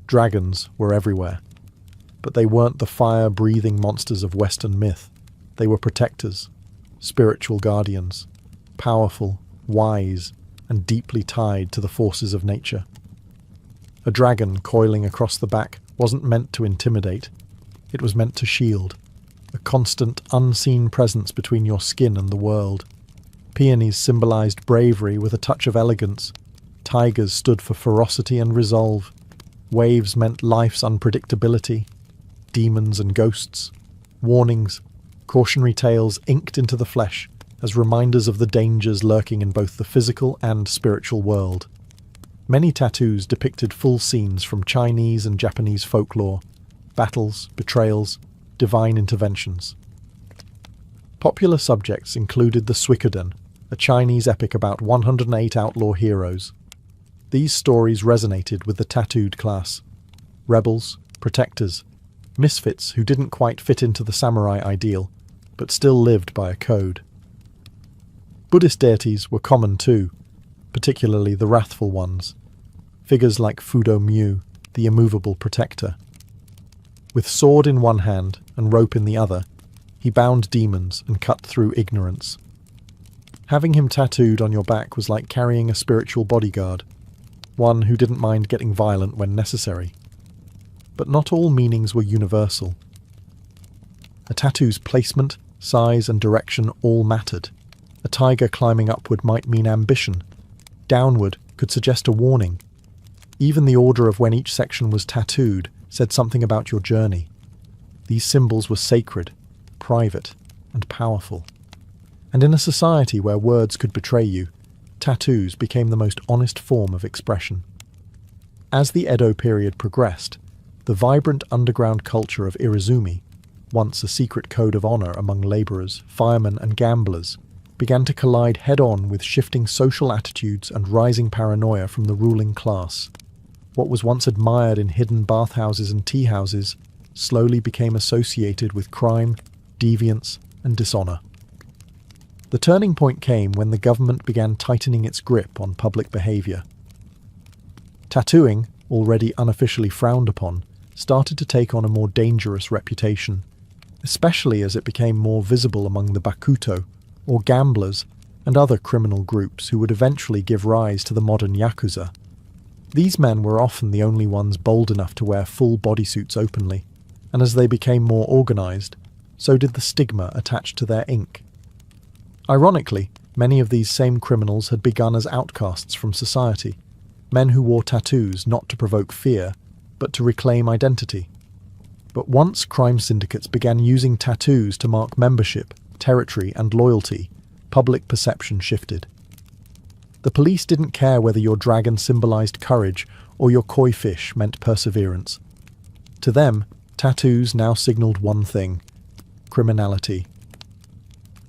Dragons were everywhere, but they weren't the fire-breathing monsters of Western myth. They were protectors, spiritual guardians, powerful, wise, and deeply tied to the forces of nature. A dragon coiling across the back wasn't meant to intimidate, it was meant to shield, a constant, unseen presence between your skin and the world. Peonies symbolized bravery with a touch of elegance, tigers stood for ferocity and resolve, waves meant life's unpredictability, demons and ghosts, warnings, cautionary tales inked into the flesh as reminders of the dangers lurking in both the physical and spiritual world. Many tattoos depicted full scenes from Chinese and Japanese folklore, battles, betrayals, divine interventions. Popular subjects included the Suikoden, a Chinese epic about 108 outlaw heroes. These stories resonated with the tattooed class: rebels, protectors, misfits who didn't quite fit into the samurai ideal, but still lived by a code. Buddhist deities were common too, particularly the wrathful ones, figures like Fudo Myu, the immovable protector. With sword in one hand and rope in the other, he bound demons and cut through ignorance. Having him tattooed on your back was like carrying a spiritual bodyguard, one who didn't mind getting violent when necessary. But not all meanings were universal. A tattoo's placement, size, and direction all mattered. A tiger climbing upward might mean ambition. Downward could suggest a warning. Even the order of when each section was tattooed said something about your journey. These symbols were sacred, private, and powerful. And in a society where words could betray you, tattoos became the most honest form of expression. As the Edo period progressed, the vibrant underground culture of Irizumi, once a secret code of honor among laborers, firemen, and gamblers, began to collide head-on with shifting social attitudes and rising paranoia from the ruling class. What was once admired in hidden bathhouses and tea houses slowly became associated with crime, deviance, and dishonor. The turning point came when the government began tightening its grip on public behavior. Tattooing, already unofficially frowned upon, started to take on a more dangerous reputation, especially as it became more visible among the bakuto, or gamblers, and other criminal groups who would eventually give rise to the modern yakuza. These men were often the only ones bold enough to wear full bodysuits openly, and as they became more organized, so did the stigma attached to their ink. Ironically, many of these same criminals had begun as outcasts from society, men who wore tattoos not to provoke fear, but to reclaim identity. But once crime syndicates began using tattoos to mark membership, territory, and loyalty, public perception shifted. The police didn't care whether your dragon symbolized courage or your koi fish meant perseverance. To them, tattoos now signaled one thing: criminality.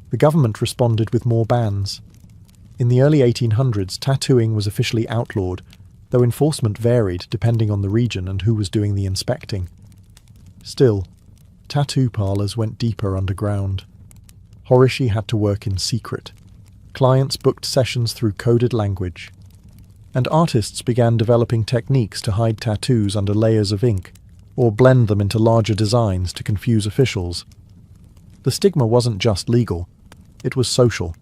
The government responded with more bans. In the early 1800s, tattooing was officially outlawed, though enforcement varied depending on the region and who was doing the inspecting. Still, tattoo parlors went deeper underground. Horishi had to work in secret. Clients booked sessions through coded language. And artists began developing techniques to hide tattoos under layers of ink, or blend them into larger designs to confuse officials. The stigma wasn't just legal, it was social.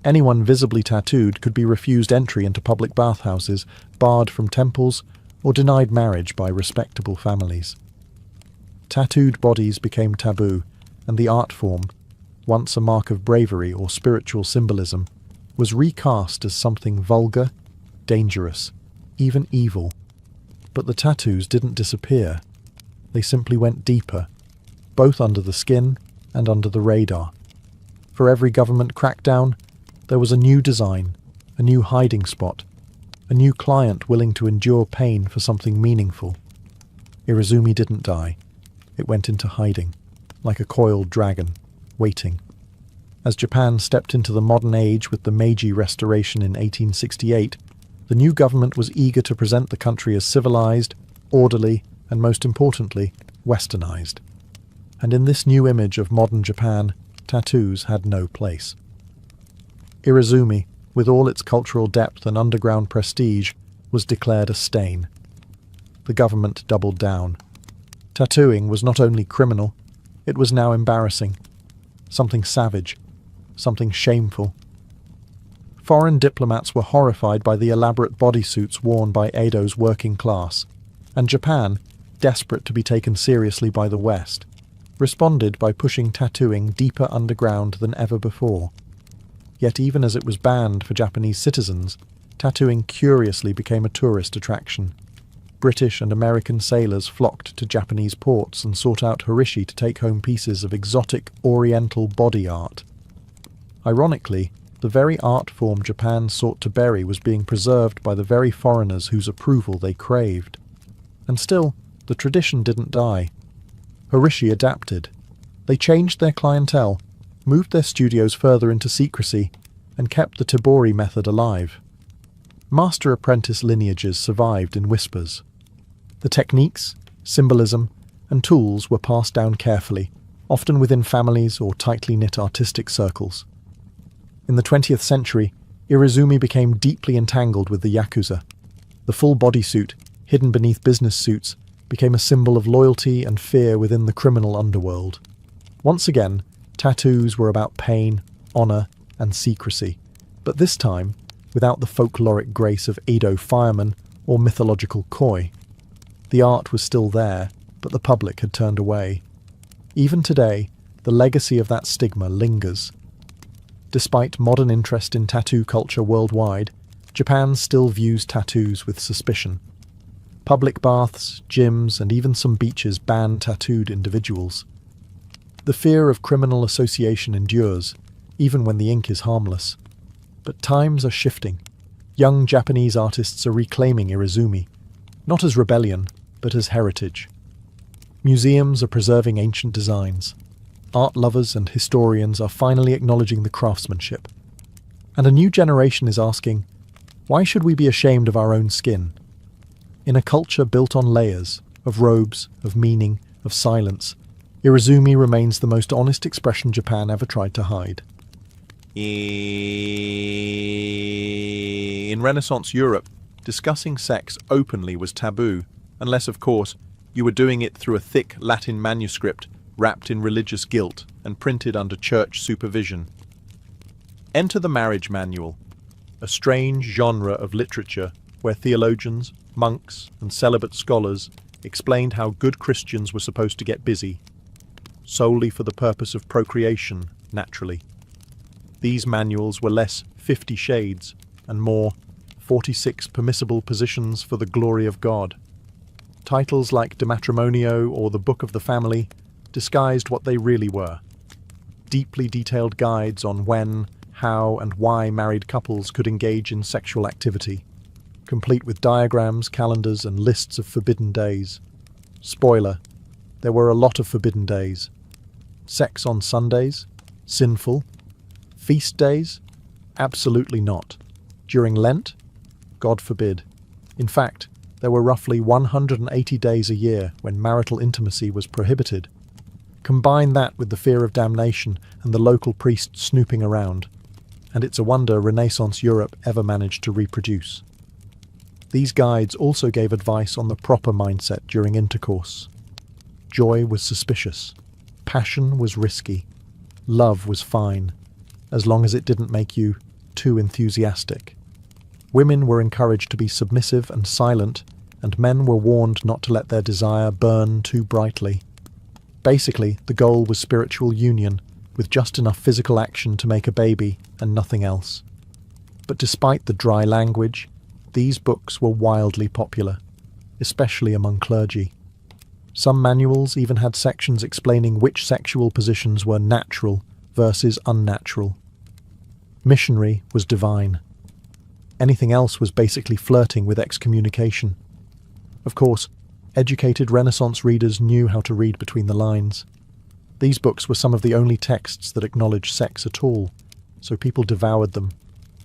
Anyone visibly tattooed could be refused entry into public bathhouses, barred from temples, or denied marriage by respectable families. Tattooed bodies became taboo, and the art form, once a mark of bravery or spiritual symbolism, was recast as something vulgar, dangerous, even evil. But the tattoos didn't disappear. They simply went deeper, both under the skin and under the radar. For every government crackdown, there was a new design, a new hiding spot, a new client willing to endure pain for something meaningful. Irizumi didn't die. It went into hiding, like a coiled dragon, waiting. As Japan stepped into the modern age with the Meiji Restoration in 1868, the new government was eager to present the country as civilized, orderly, and most importantly, westernized. And in this new image of modern Japan, tattoos had no place. Irizumi, with all its cultural depth and underground prestige, was declared a stain. The government doubled down. Tattooing was not only criminal, it was now embarrassing. Something savage, something shameful. Foreign diplomats were horrified by the elaborate bodysuits worn by Edo's working class, and Japan, desperate to be taken seriously by the West, responded by pushing tattooing deeper underground than ever before. Yet even as it was banned for Japanese citizens, tattooing curiously became a tourist attraction. British and American sailors flocked to Japanese ports and sought out Horishi to take home pieces of exotic oriental body art. Ironically, the very art form Japan sought to bury was being preserved by the very foreigners whose approval they craved. And still, the tradition didn't die. Horishi adapted. They changed their clientele, moved their studios further into secrecy, and kept the Tibori method alive. Master-apprentice lineages survived in whispers. The techniques, symbolism, and tools were passed down carefully, often within families or tightly knit artistic circles. In the 20th century, Irizumi became deeply entangled with the Yakuza. The full bodysuit, hidden beneath business suits, became a symbol of loyalty and fear within the criminal underworld. Once again, tattoos were about pain, honor, and secrecy, but this time without the folkloric grace of Edo firemen or mythological koi. The art was still there, but the public had turned away. Even today, the legacy of that stigma lingers. Despite modern interest in tattoo culture worldwide, Japan still views tattoos with suspicion. Public baths, gyms, and even some beaches ban tattooed individuals. The fear of criminal association endures, even when the ink is harmless. But times are shifting. Young Japanese artists are reclaiming Irizumi, not as rebellion, but as heritage. Museums are preserving ancient designs. Art lovers and historians are finally acknowledging the craftsmanship. And a new generation is asking, why should we be ashamed of our own skin? In a culture built on layers, of robes, of meaning, of silence, Irizumi remains the most honest expression Japan ever tried to hide. In Renaissance Europe, discussing sex openly was taboo, unless, of course, you were doing it through a thick Latin manuscript wrapped in religious guilt and printed under church supervision. Enter the marriage manual, a strange genre of literature where theologians, monks, and celibate scholars explained how good Christians were supposed to get busy, solely for the purpose of procreation, naturally. These manuals were less 50 Shades and more 46 Permissible Positions for the Glory of God. Titles like De Matrimonio or The Book of the Family disguised what they really were. Deeply detailed guides on when, how, and why married couples could engage in sexual activity, complete with diagrams, calendars, and lists of forbidden days. Spoiler, there were a lot of forbidden days. Sex on Sundays? Sinful. Feast days? Absolutely not. During Lent? God forbid. In fact, there were roughly 180 days a year when marital intimacy was prohibited. Combine that with the fear of damnation and the local priest snooping around, and it's a wonder Renaissance Europe ever managed to reproduce. These guides also gave advice on the proper mindset during intercourse. Joy was suspicious. Passion was risky. Love was fine, as long as it didn't make you too enthusiastic. Women were encouraged to be submissive and silent, and men were warned not to let their desire burn too brightly. Basically, the goal was spiritual union, with just enough physical action to make a baby and nothing else. But despite the dry language, these books were wildly popular, especially among clergy. Some manuals even had sections explaining which sexual positions were natural versus unnatural. Missionary was divine. Anything else was basically flirting with excommunication. Of course, educated Renaissance readers knew how to read between the lines. These books were some of the only texts that acknowledged sex at all, so people devoured them,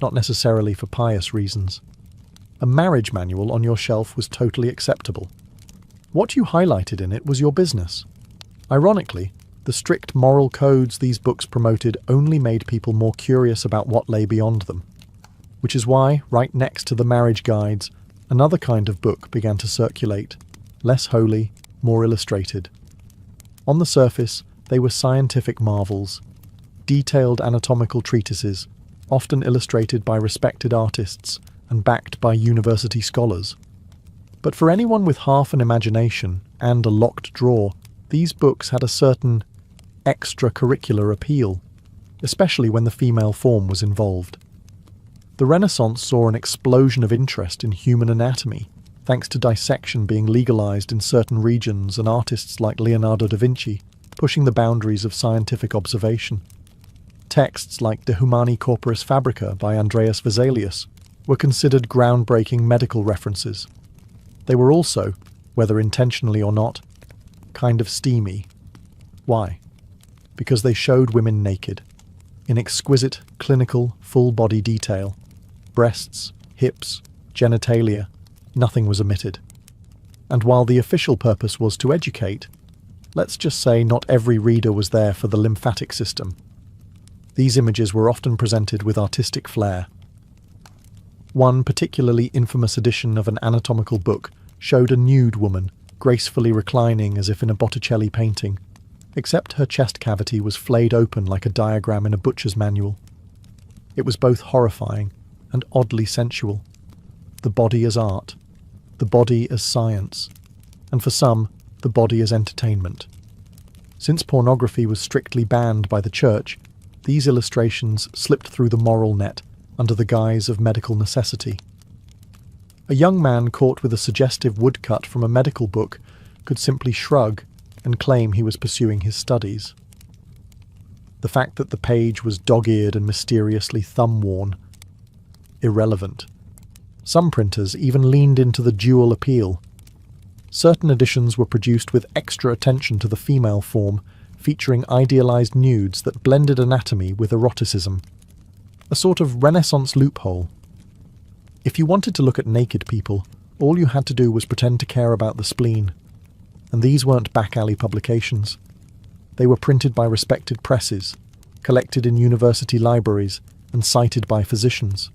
not necessarily for pious reasons. A marriage manual on your shelf was totally acceptable. What you highlighted in it was your business. Ironically, the strict moral codes these books promoted only made people more curious about what lay beyond them. Which is why, right next to the marriage guides, another kind of book began to circulate, less holy, more illustrated. On the surface, they were scientific marvels, detailed anatomical treatises, often illustrated by respected artists and backed by university scholars. But for anyone with half an imagination and a locked drawer, these books had a certain extracurricular appeal, especially when the female form was involved. The Renaissance saw an explosion of interest in human anatomy, thanks to dissection being legalized in certain regions and artists like Leonardo da Vinci pushing the boundaries of scientific observation. Texts like De Humani Corporis Fabrica by Andreas Vesalius were considered groundbreaking medical references. They were also, whether intentionally or not, kind of steamy. Why? Because they showed women naked, in exquisite, clinical, full-body detail. Breasts, hips, genitalia, nothing was omitted. And while the official purpose was to educate, let's just say not every reader was there for the lymphatic system. These images were often presented with artistic flair. One particularly infamous edition of an anatomical book showed a nude woman, gracefully reclining as if in a Botticelli painting, except her chest cavity was flayed open like a diagram in a butcher's manual. It was both horrifying and oddly sensual. The body as art, the body as science, and for some, the body as entertainment. Since pornography was strictly banned by the church, these illustrations slipped through the moral net under the guise of medical necessity. A young man caught with a suggestive woodcut from a medical book could simply shrug and claim he was pursuing his studies. The fact that the page was dog-eared and mysteriously thumb-worn, irrelevant. Some printers even leaned into the dual appeal. Certain editions were produced with extra attention to the female form, featuring idealized nudes that blended anatomy with eroticism. A sort of Renaissance loophole. If you wanted to look at naked people, all you had to do was pretend to care about the spleen. And these weren't back-alley publications. They were printed by respected presses, collected in university libraries, and cited by physicians.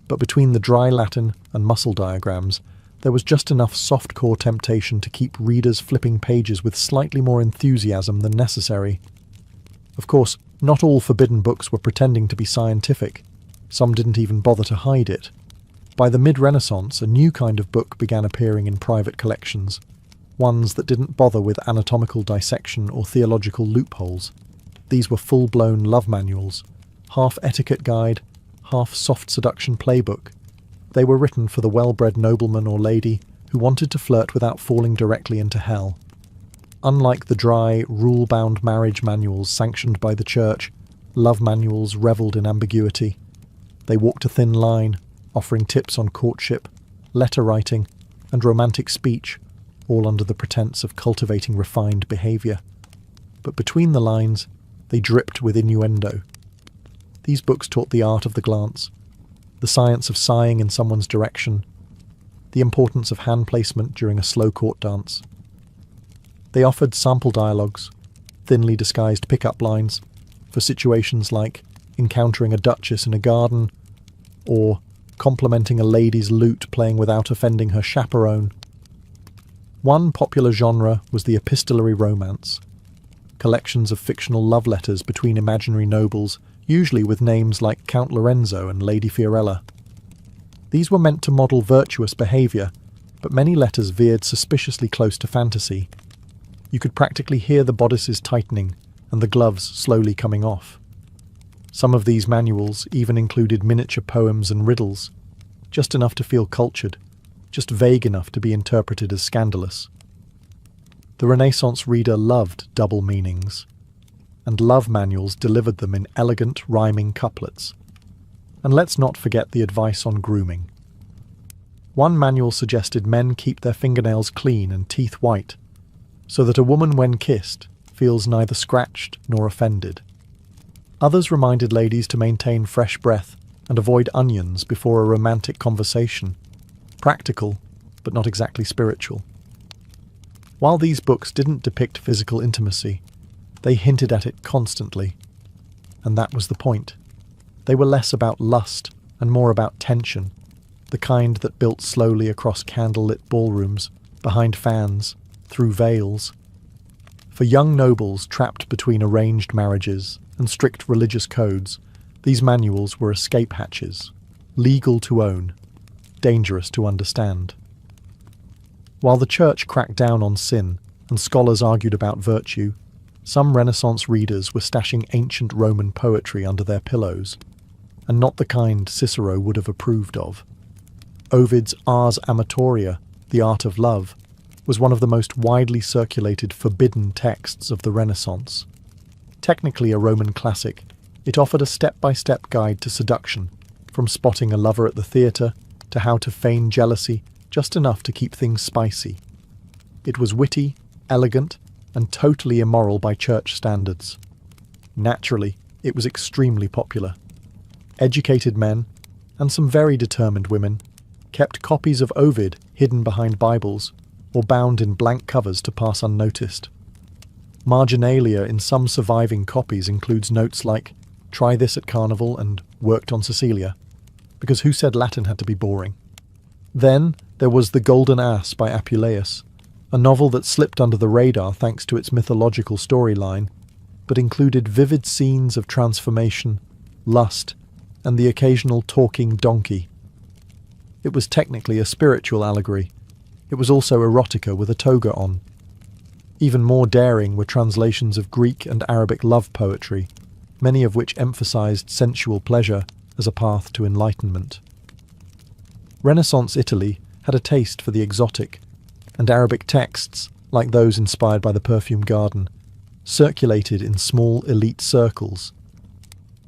But between the dry Latin and muscle diagrams, there was just enough soft-core temptation to keep readers flipping pages with slightly more enthusiasm than necessary. Of course, not all forbidden books were pretending to be scientific. Some didn't even bother to hide it. By the mid-Renaissance, a new kind of book began appearing in private collections, ones that didn't bother with anatomical dissection or theological loopholes. These were full-blown love manuals, half etiquette guide, half soft seduction playbook. They were written for the well-bred nobleman or lady who wanted to flirt without falling directly into hell. Unlike the dry, rule-bound marriage manuals sanctioned by the church, love manuals revelled in ambiguity. They walked a thin line, offering tips on courtship, letter writing, and romantic speech, all under the pretense of cultivating refined behaviour. But between the lines, they dripped with innuendo. These books taught the art of the glance, the science of sighing in someone's direction, the importance of hand placement during a slow court dance. They offered sample dialogues, thinly disguised pick-up lines, for situations like encountering a duchess in a garden, or complimenting a lady's lute playing without offending her chaperone. One popular genre was the epistolary romance, collections of fictional love letters between imaginary nobles, usually with names like Count Lorenzo and Lady Fiorella. These were meant to model virtuous behaviour, but many letters veered suspiciously close to fantasy. You could practically hear the bodices tightening and the gloves slowly coming off. Some of these manuals even included miniature poems and riddles, just enough to feel cultured, just vague enough to be interpreted as scandalous. The Renaissance reader loved double meanings, and love manuals delivered them in elegant, rhyming couplets. And let's not forget the advice on grooming. One manual suggested men keep their fingernails clean and teeth white, so that a woman when kissed feels neither scratched nor offended. Others reminded ladies to maintain fresh breath and avoid onions before a romantic conversation. Practical, but not exactly spiritual. While these books didn't depict physical intimacy, they hinted at it constantly. And that was the point. They were less about lust and more about tension, the kind that built slowly across candlelit ballrooms, behind fans, through veils. For young nobles trapped between arranged marriages and strict religious codes, these manuals were escape hatches, legal to own, dangerous to understand. While the church cracked down on sin and scholars argued about virtue, some Renaissance readers were stashing ancient Roman poetry under their pillows, and not the kind Cicero would have approved of. Ovid's Ars Amatoria, The Art of Love, was one of the most widely circulated forbidden texts of the Renaissance. Technically a Roman classic, it offered a step-by-step guide to seduction, from spotting a lover at the theatre to how to feign jealousy just enough to keep things spicy. It was witty, elegant, and totally immoral by church standards. Naturally, it was extremely popular. Educated men, and some very determined women, kept copies of Ovid hidden behind Bibles or bound in blank covers to pass unnoticed. Marginalia in some surviving copies includes notes like, "Try this at Carnival" and "Worked on Cecilia," because who said Latin had to be boring? Then there was The Golden Ass by Apuleius, a novel that slipped under the radar thanks to its mythological storyline, but included vivid scenes of transformation, lust, and the occasional talking donkey. It was technically a spiritual allegory. It was also erotica with a toga on. Even more daring were translations of Greek and Arabic love poetry, many of which emphasized sensual pleasure as a path to enlightenment. Renaissance Italy had a taste for the exotic, and Arabic texts, like those inspired by the Perfume Garden, circulated in small elite circles.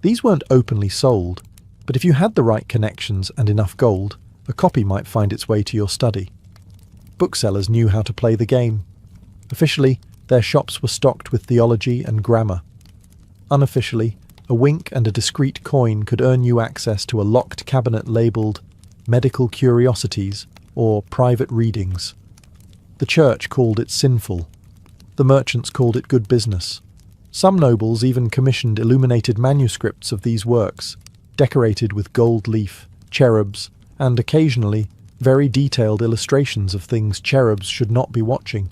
These weren't openly sold, but if you had the right connections and enough gold, a copy might find its way to your study. Booksellers knew how to play the game. Officially, their shops were stocked with theology and grammar. Unofficially, a wink and a discreet coin could earn you access to a locked cabinet labelled Medical Curiosities or Private Readings. The church called it sinful. The merchants called it good business. Some nobles even commissioned illuminated manuscripts of these works, decorated with gold leaf, cherubs, and occasionally very detailed illustrations of things cherubs should not be watching.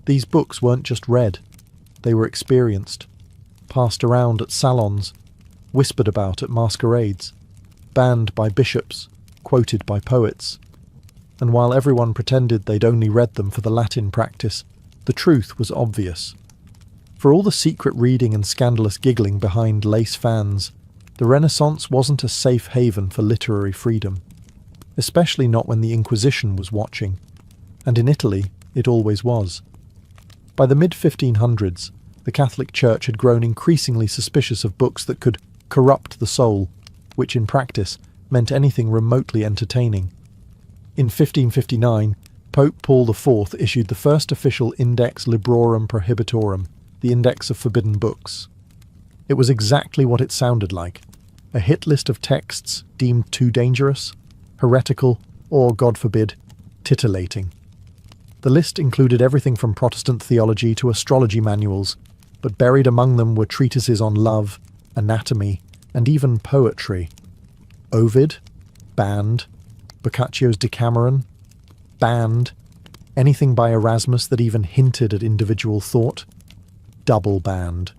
These books weren't just read, they were experienced, passed around at salons, whispered about at masquerades, banned by bishops, quoted by poets. And while everyone pretended they'd only read them for the Latin practice, the truth was obvious. For all the secret reading and scandalous giggling behind lace fans, the Renaissance wasn't a safe haven for literary freedom, especially not when the Inquisition was watching, and in Italy it always was. By the mid-1500s, the Catholic Church had grown increasingly suspicious of books that could corrupt the soul, which in practice meant anything remotely entertaining. In 1559, Pope Paul IV issued the first official Index Librorum Prohibitorum, the Index of Forbidden Books. It was exactly what it sounded like, a hit list of texts deemed too dangerous, heretical, or, God forbid, titillating. The list included everything from Protestant theology to astrology manuals, but buried among them were treatises on love, anatomy, and even poetry. Ovid, banned. Boccaccio's Decameron, banned. Anything by Erasmus that even hinted at individual thought, double banned.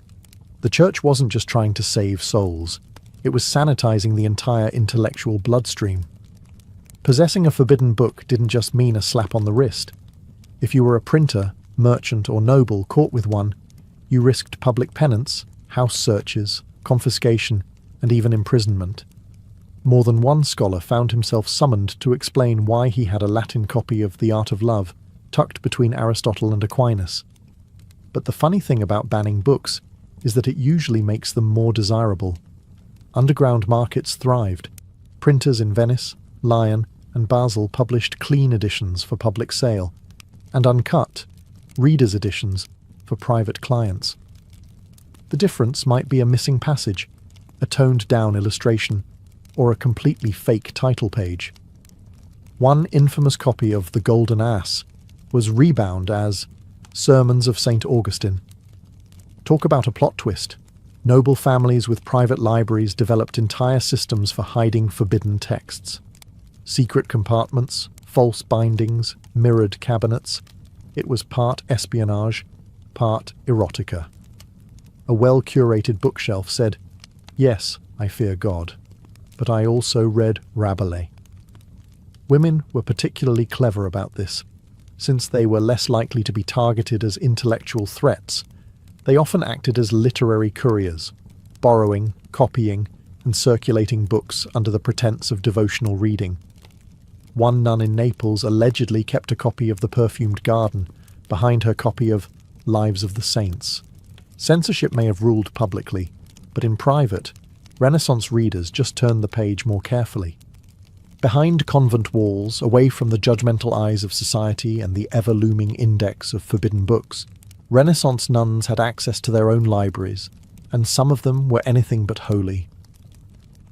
The church wasn't just trying to save souls, it was sanitizing the entire intellectual bloodstream. Possessing a forbidden book didn't just mean a slap on the wrist. If you were a printer, merchant, or noble caught with one, you risked public penance, house searches, confiscation, and even imprisonment. More than one scholar found himself summoned to explain why he had a Latin copy of The Art of Love tucked between Aristotle and Aquinas. But the funny thing about banning books is that it usually makes them more desirable. Underground markets thrived. Printers in Venice, Lyon, and Basel published clean editions for public sale, and uncut, readers' editions for private clients. The difference might be a missing passage, a toned-down illustration, or a completely fake title page. One infamous copy of The Golden Ass was rebound as Sermons of St. Augustine. Talk about a plot twist. Noble families with private libraries developed entire systems for hiding forbidden texts. Secret compartments, false bindings, mirrored cabinets. It was part espionage, part erotica. A well-curated bookshelf said, "Yes, I fear God, but I also read Rabelais." Women were particularly clever about this. Since they were less likely to be targeted as intellectual threats, they often acted as literary couriers, borrowing, copying, and circulating books under the pretense of devotional reading. One nun in Naples allegedly kept a copy of The Perfumed Garden behind her copy of Lives of the Saints. Censorship may have ruled publicly, but in private, Renaissance readers just turned the page more carefully. Behind convent walls, away from the judgmental eyes of society and the ever-looming index of forbidden books, Renaissance nuns had access to their own libraries, and some of them were anything but holy.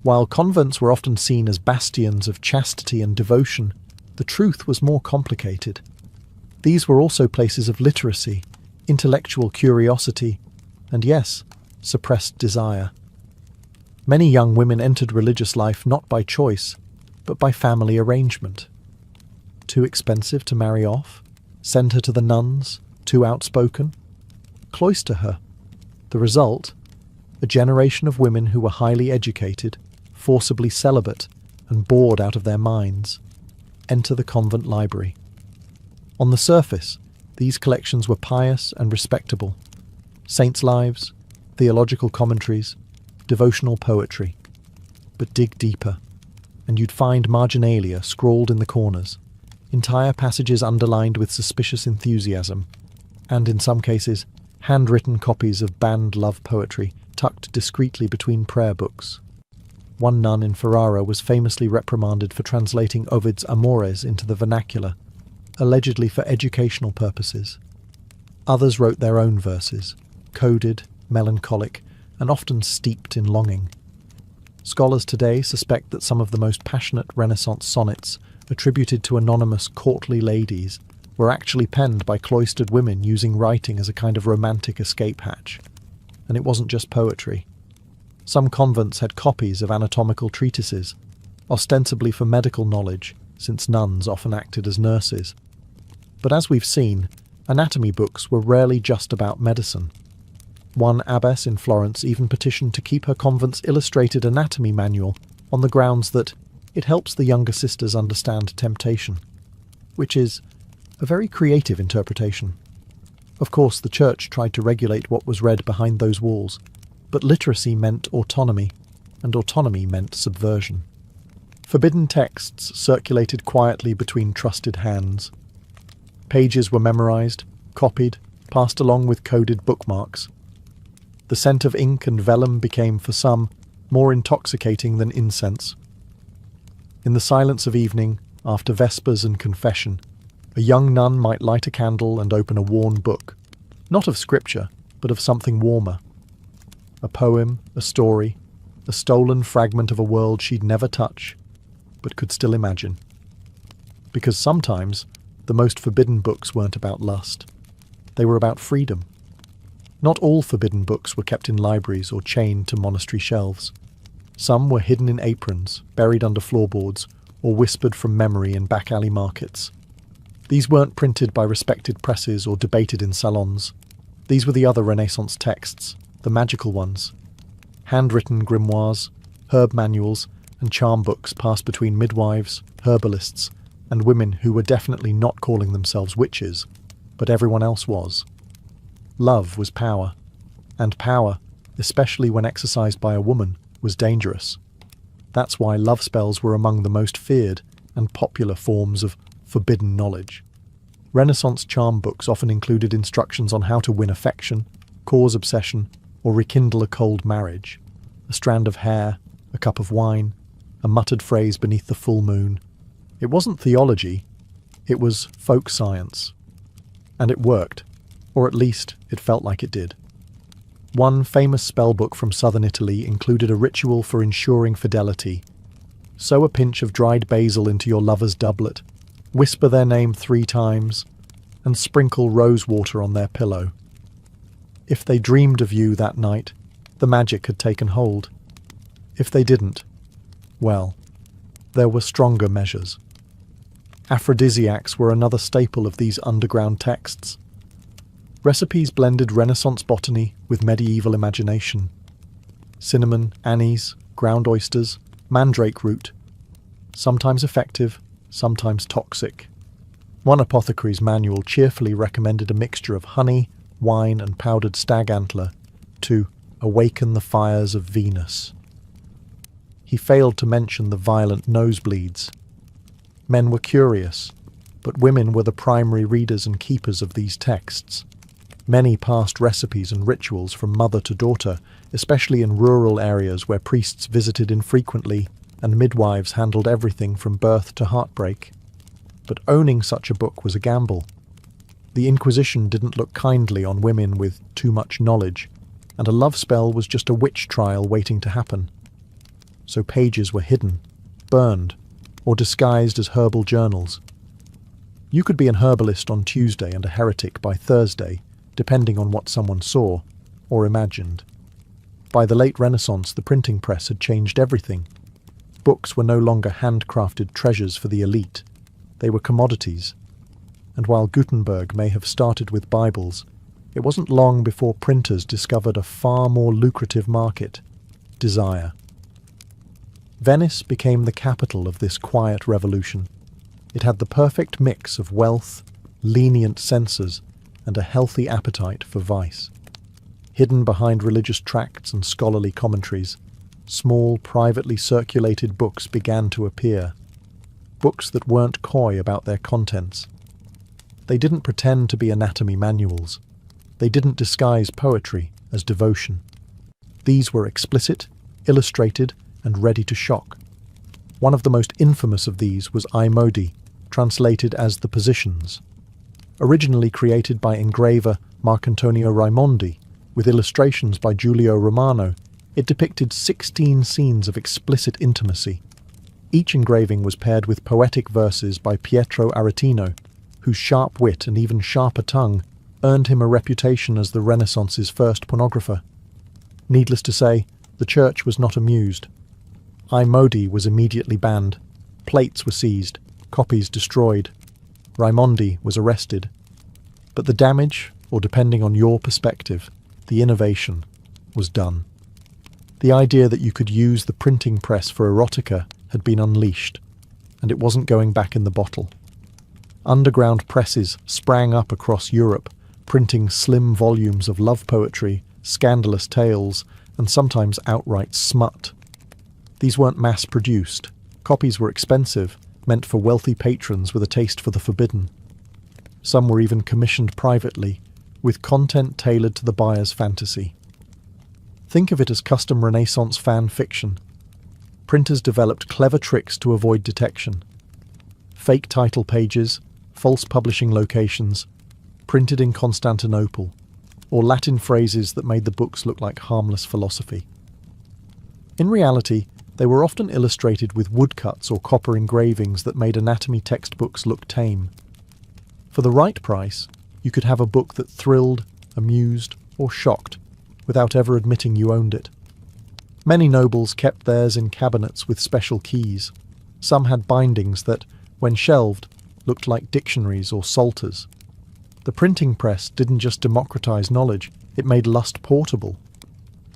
While convents were often seen as bastions of chastity and devotion, the truth was more complicated. These were also places of literacy, intellectual curiosity, and yes, suppressed desire. Many young women entered religious life not by choice, but by family arrangement. Too expensive to marry off? Send her to the nuns? Too outspoken? Cloister her. The result? A generation of women who were highly educated, forcibly celibate, and bored out of their minds. Enter the convent library. On the surface, these collections were pious and respectable. Saints' lives, theological commentaries, devotional poetry. But dig deeper, and you'd find marginalia scrawled in the corners, entire passages underlined with suspicious enthusiasm, and in some cases, handwritten copies of banned love poetry tucked discreetly between prayer books. One nun in Ferrara was famously reprimanded for translating Ovid's Amores into the vernacular, allegedly for educational purposes. Others wrote their own verses, coded, melancholic, and often steeped in longing. Scholars today suspect that some of the most passionate Renaissance sonnets, attributed to anonymous courtly ladies, were actually penned by cloistered women using writing as a kind of romantic escape hatch. And it wasn't just poetry. Some convents had copies of anatomical treatises, ostensibly for medical knowledge, since nuns often acted as nurses. But as we've seen, anatomy books were rarely just about medicine. One abbess in Florence even petitioned to keep her convent's illustrated anatomy manual on the grounds that it helps the younger sisters understand temptation, which is a very creative interpretation. Of course, the church tried to regulate what was read behind those walls, but literacy meant autonomy, and autonomy meant subversion. Forbidden texts circulated quietly between trusted hands. Pages were memorized, copied, passed along with coded bookmarks. The scent of ink and vellum became, for some, more intoxicating than incense. In the silence of evening, after vespers and confession, a young nun might light a candle and open a worn book, not of scripture, but of something warmer. A poem, a story, a stolen fragment of a world she'd never touch, but could still imagine. Because sometimes, the most forbidden books weren't about lust. They were about freedom. Not all forbidden books were kept in libraries or chained to monastery shelves. Some were hidden in aprons, buried under floorboards, or whispered from memory in back alley markets. These weren't printed by respected presses or debated in salons. These were the other Renaissance texts, the magical ones. Handwritten grimoires, herb manuals, and charm books passed between midwives, herbalists, and women who were definitely not calling themselves witches, but everyone else was. Love was power, and power, especially when exercised by a woman, was dangerous. That's why love spells were among the most feared and popular forms of forbidden knowledge. Renaissance charm books often included instructions on how to win affection, cause obsession, or rekindle a cold marriage. A strand of hair, a cup of wine, a muttered phrase beneath the full moon. It wasn't theology, it was folk science. And it worked, or at least it felt like it did. One famous spellbook from southern Italy included a ritual for ensuring fidelity. Sew a pinch of dried basil into your lover's doublet, whisper their name 3 times, and sprinkle rose water on their pillow. If they dreamed of you that night, the magic had taken hold. If they didn't, well, there were stronger measures. Aphrodisiacs were another staple of these underground texts. Recipes blended Renaissance botany with medieval imagination. Cinnamon, anise, ground oysters, mandrake root. Sometimes effective, sometimes toxic. One apothecary's manual cheerfully recommended a mixture of honey, wine, and powdered stag antler to awaken the fires of Venus. He failed to mention the violent nosebleeds. Men were curious, but women were the primary readers and keepers of these texts. Many passed recipes and rituals from mother to daughter, especially in rural areas where priests visited infrequently and midwives handled everything from birth to heartbreak. But owning such a book was a gamble. The Inquisition didn't look kindly on women with too much knowledge, and a love spell was just a witch trial waiting to happen. So pages were hidden, burned, or disguised as herbal journals. You could be an herbalist on Tuesday and a heretic by Thursday, depending on what someone saw or imagined. By the late Renaissance, the printing press had changed everything. Books were no longer handcrafted treasures for the elite. They were commodities. And while Gutenberg may have started with Bibles, it wasn't long before printers discovered a far more lucrative market: desire. Venice became the capital of this quiet revolution. It had the perfect mix of wealth, lenient censors, and a healthy appetite for vice. Hidden behind religious tracts and scholarly commentaries, small, privately circulated books began to appear. Books that weren't coy about their contents. They didn't pretend to be anatomy manuals. They didn't disguise poetry as devotion. These were explicit, illustrated, and ready to shock. One of the most infamous of these was I Modi, translated as The Positions. Originally created by engraver Marcantonio Raimondi, with illustrations by Giulio Romano, it depicted 16 scenes of explicit intimacy. Each engraving was paired with poetic verses by Pietro Aretino, whose sharp wit and even sharper tongue earned him a reputation as the Renaissance's first pornographer. Needless to say, the church was not amused. I Modi was immediately banned, plates were seized, copies destroyed. Raimondi was arrested. But the damage, or depending on your perspective, the innovation, was done. The idea that you could use the printing press for erotica had been unleashed, and it wasn't going back in the bottle. Underground presses sprang up across Europe, printing slim volumes of love poetry, scandalous tales, and sometimes outright smut. These weren't mass-produced. Copies were expensive, meant for wealthy patrons with a taste for the forbidden. Some were even commissioned privately, with content tailored to the buyer's fantasy. Think of it as custom Renaissance fan fiction. Printers developed clever tricks to avoid detection. Fake title pages, false publishing locations, printed in Constantinople, or Latin phrases that made the books look like harmless philosophy. In reality, they were often illustrated with woodcuts or copper engravings that made anatomy textbooks look tame. For the right price, you could have a book that thrilled, amused, or shocked, without ever admitting you owned it. Many nobles kept theirs in cabinets with special keys. Some had bindings that, when shelved, looked like dictionaries or psalters. The printing press didn't just democratize knowledge, it made lust portable.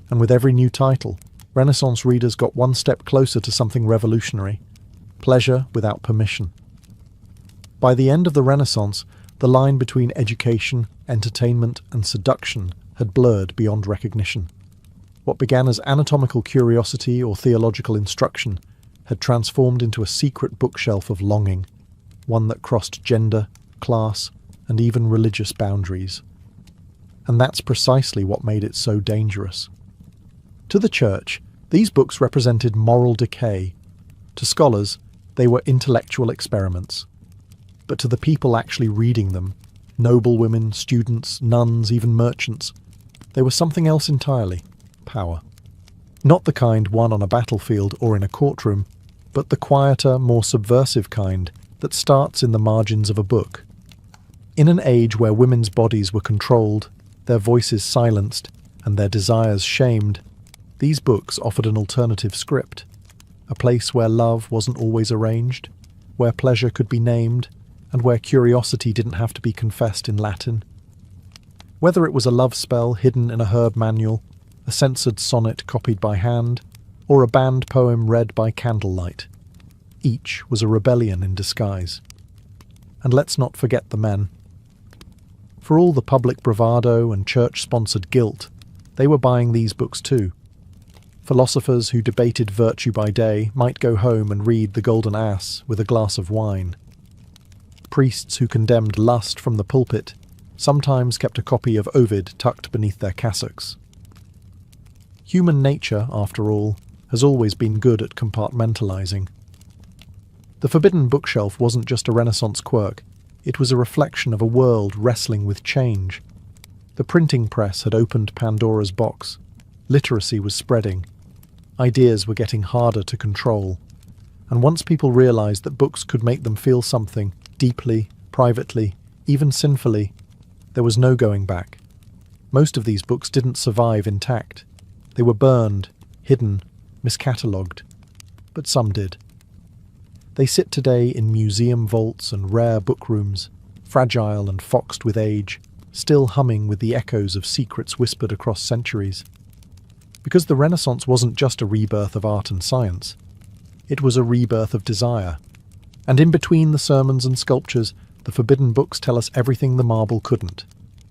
And with every new title, Renaissance readers got one step closer to something revolutionary: pleasure without permission. By the end of the Renaissance, the line between education, entertainment, and seduction had blurred beyond recognition. What began as anatomical curiosity or theological instruction had transformed into a secret bookshelf of longing, one that crossed gender, class, and even religious boundaries. And that's precisely what made it so dangerous. To the church, these books represented moral decay. To scholars, they were intellectual experiments. But to the people actually reading them, noblewomen, students, nuns, even merchants, they were something else entirely: power. Not the kind won on a battlefield or in a courtroom, but the quieter, more subversive kind that starts in the margins of a book. In an age where women's bodies were controlled, their voices silenced, and their desires shamed, these books offered an alternative script, a place where love wasn't always arranged, where pleasure could be named, and where curiosity didn't have to be confessed in Latin. Whether it was a love spell hidden in a herb manual, a censored sonnet copied by hand, or a banned poem read by candlelight, each was a rebellion in disguise. And let's not forget the men. For all the public bravado and church-sponsored guilt, they were buying these books too. Philosophers who debated virtue by day might go home and read The Golden Ass with a glass of wine. Priests who condemned lust from the pulpit sometimes kept a copy of Ovid tucked beneath their cassocks. Human nature, after all, has always been good at compartmentalizing. The forbidden bookshelf wasn't just a Renaissance quirk, it was a reflection of a world wrestling with change. The printing press had opened Pandora's box. Literacy was spreading. Ideas were getting harder to control. And once people realized that books could make them feel something, deeply, privately, even sinfully, there was no going back. Most of these books didn't survive intact. They were burned, hidden, miscatalogued. But some did. They sit today in museum vaults and rare book rooms, fragile and foxed with age, still humming with the echoes of secrets whispered across centuries. Because the Renaissance wasn't just a rebirth of art and science. It was a rebirth of desire. And in between the sermons and sculptures, the forbidden books tell us everything the marble couldn't.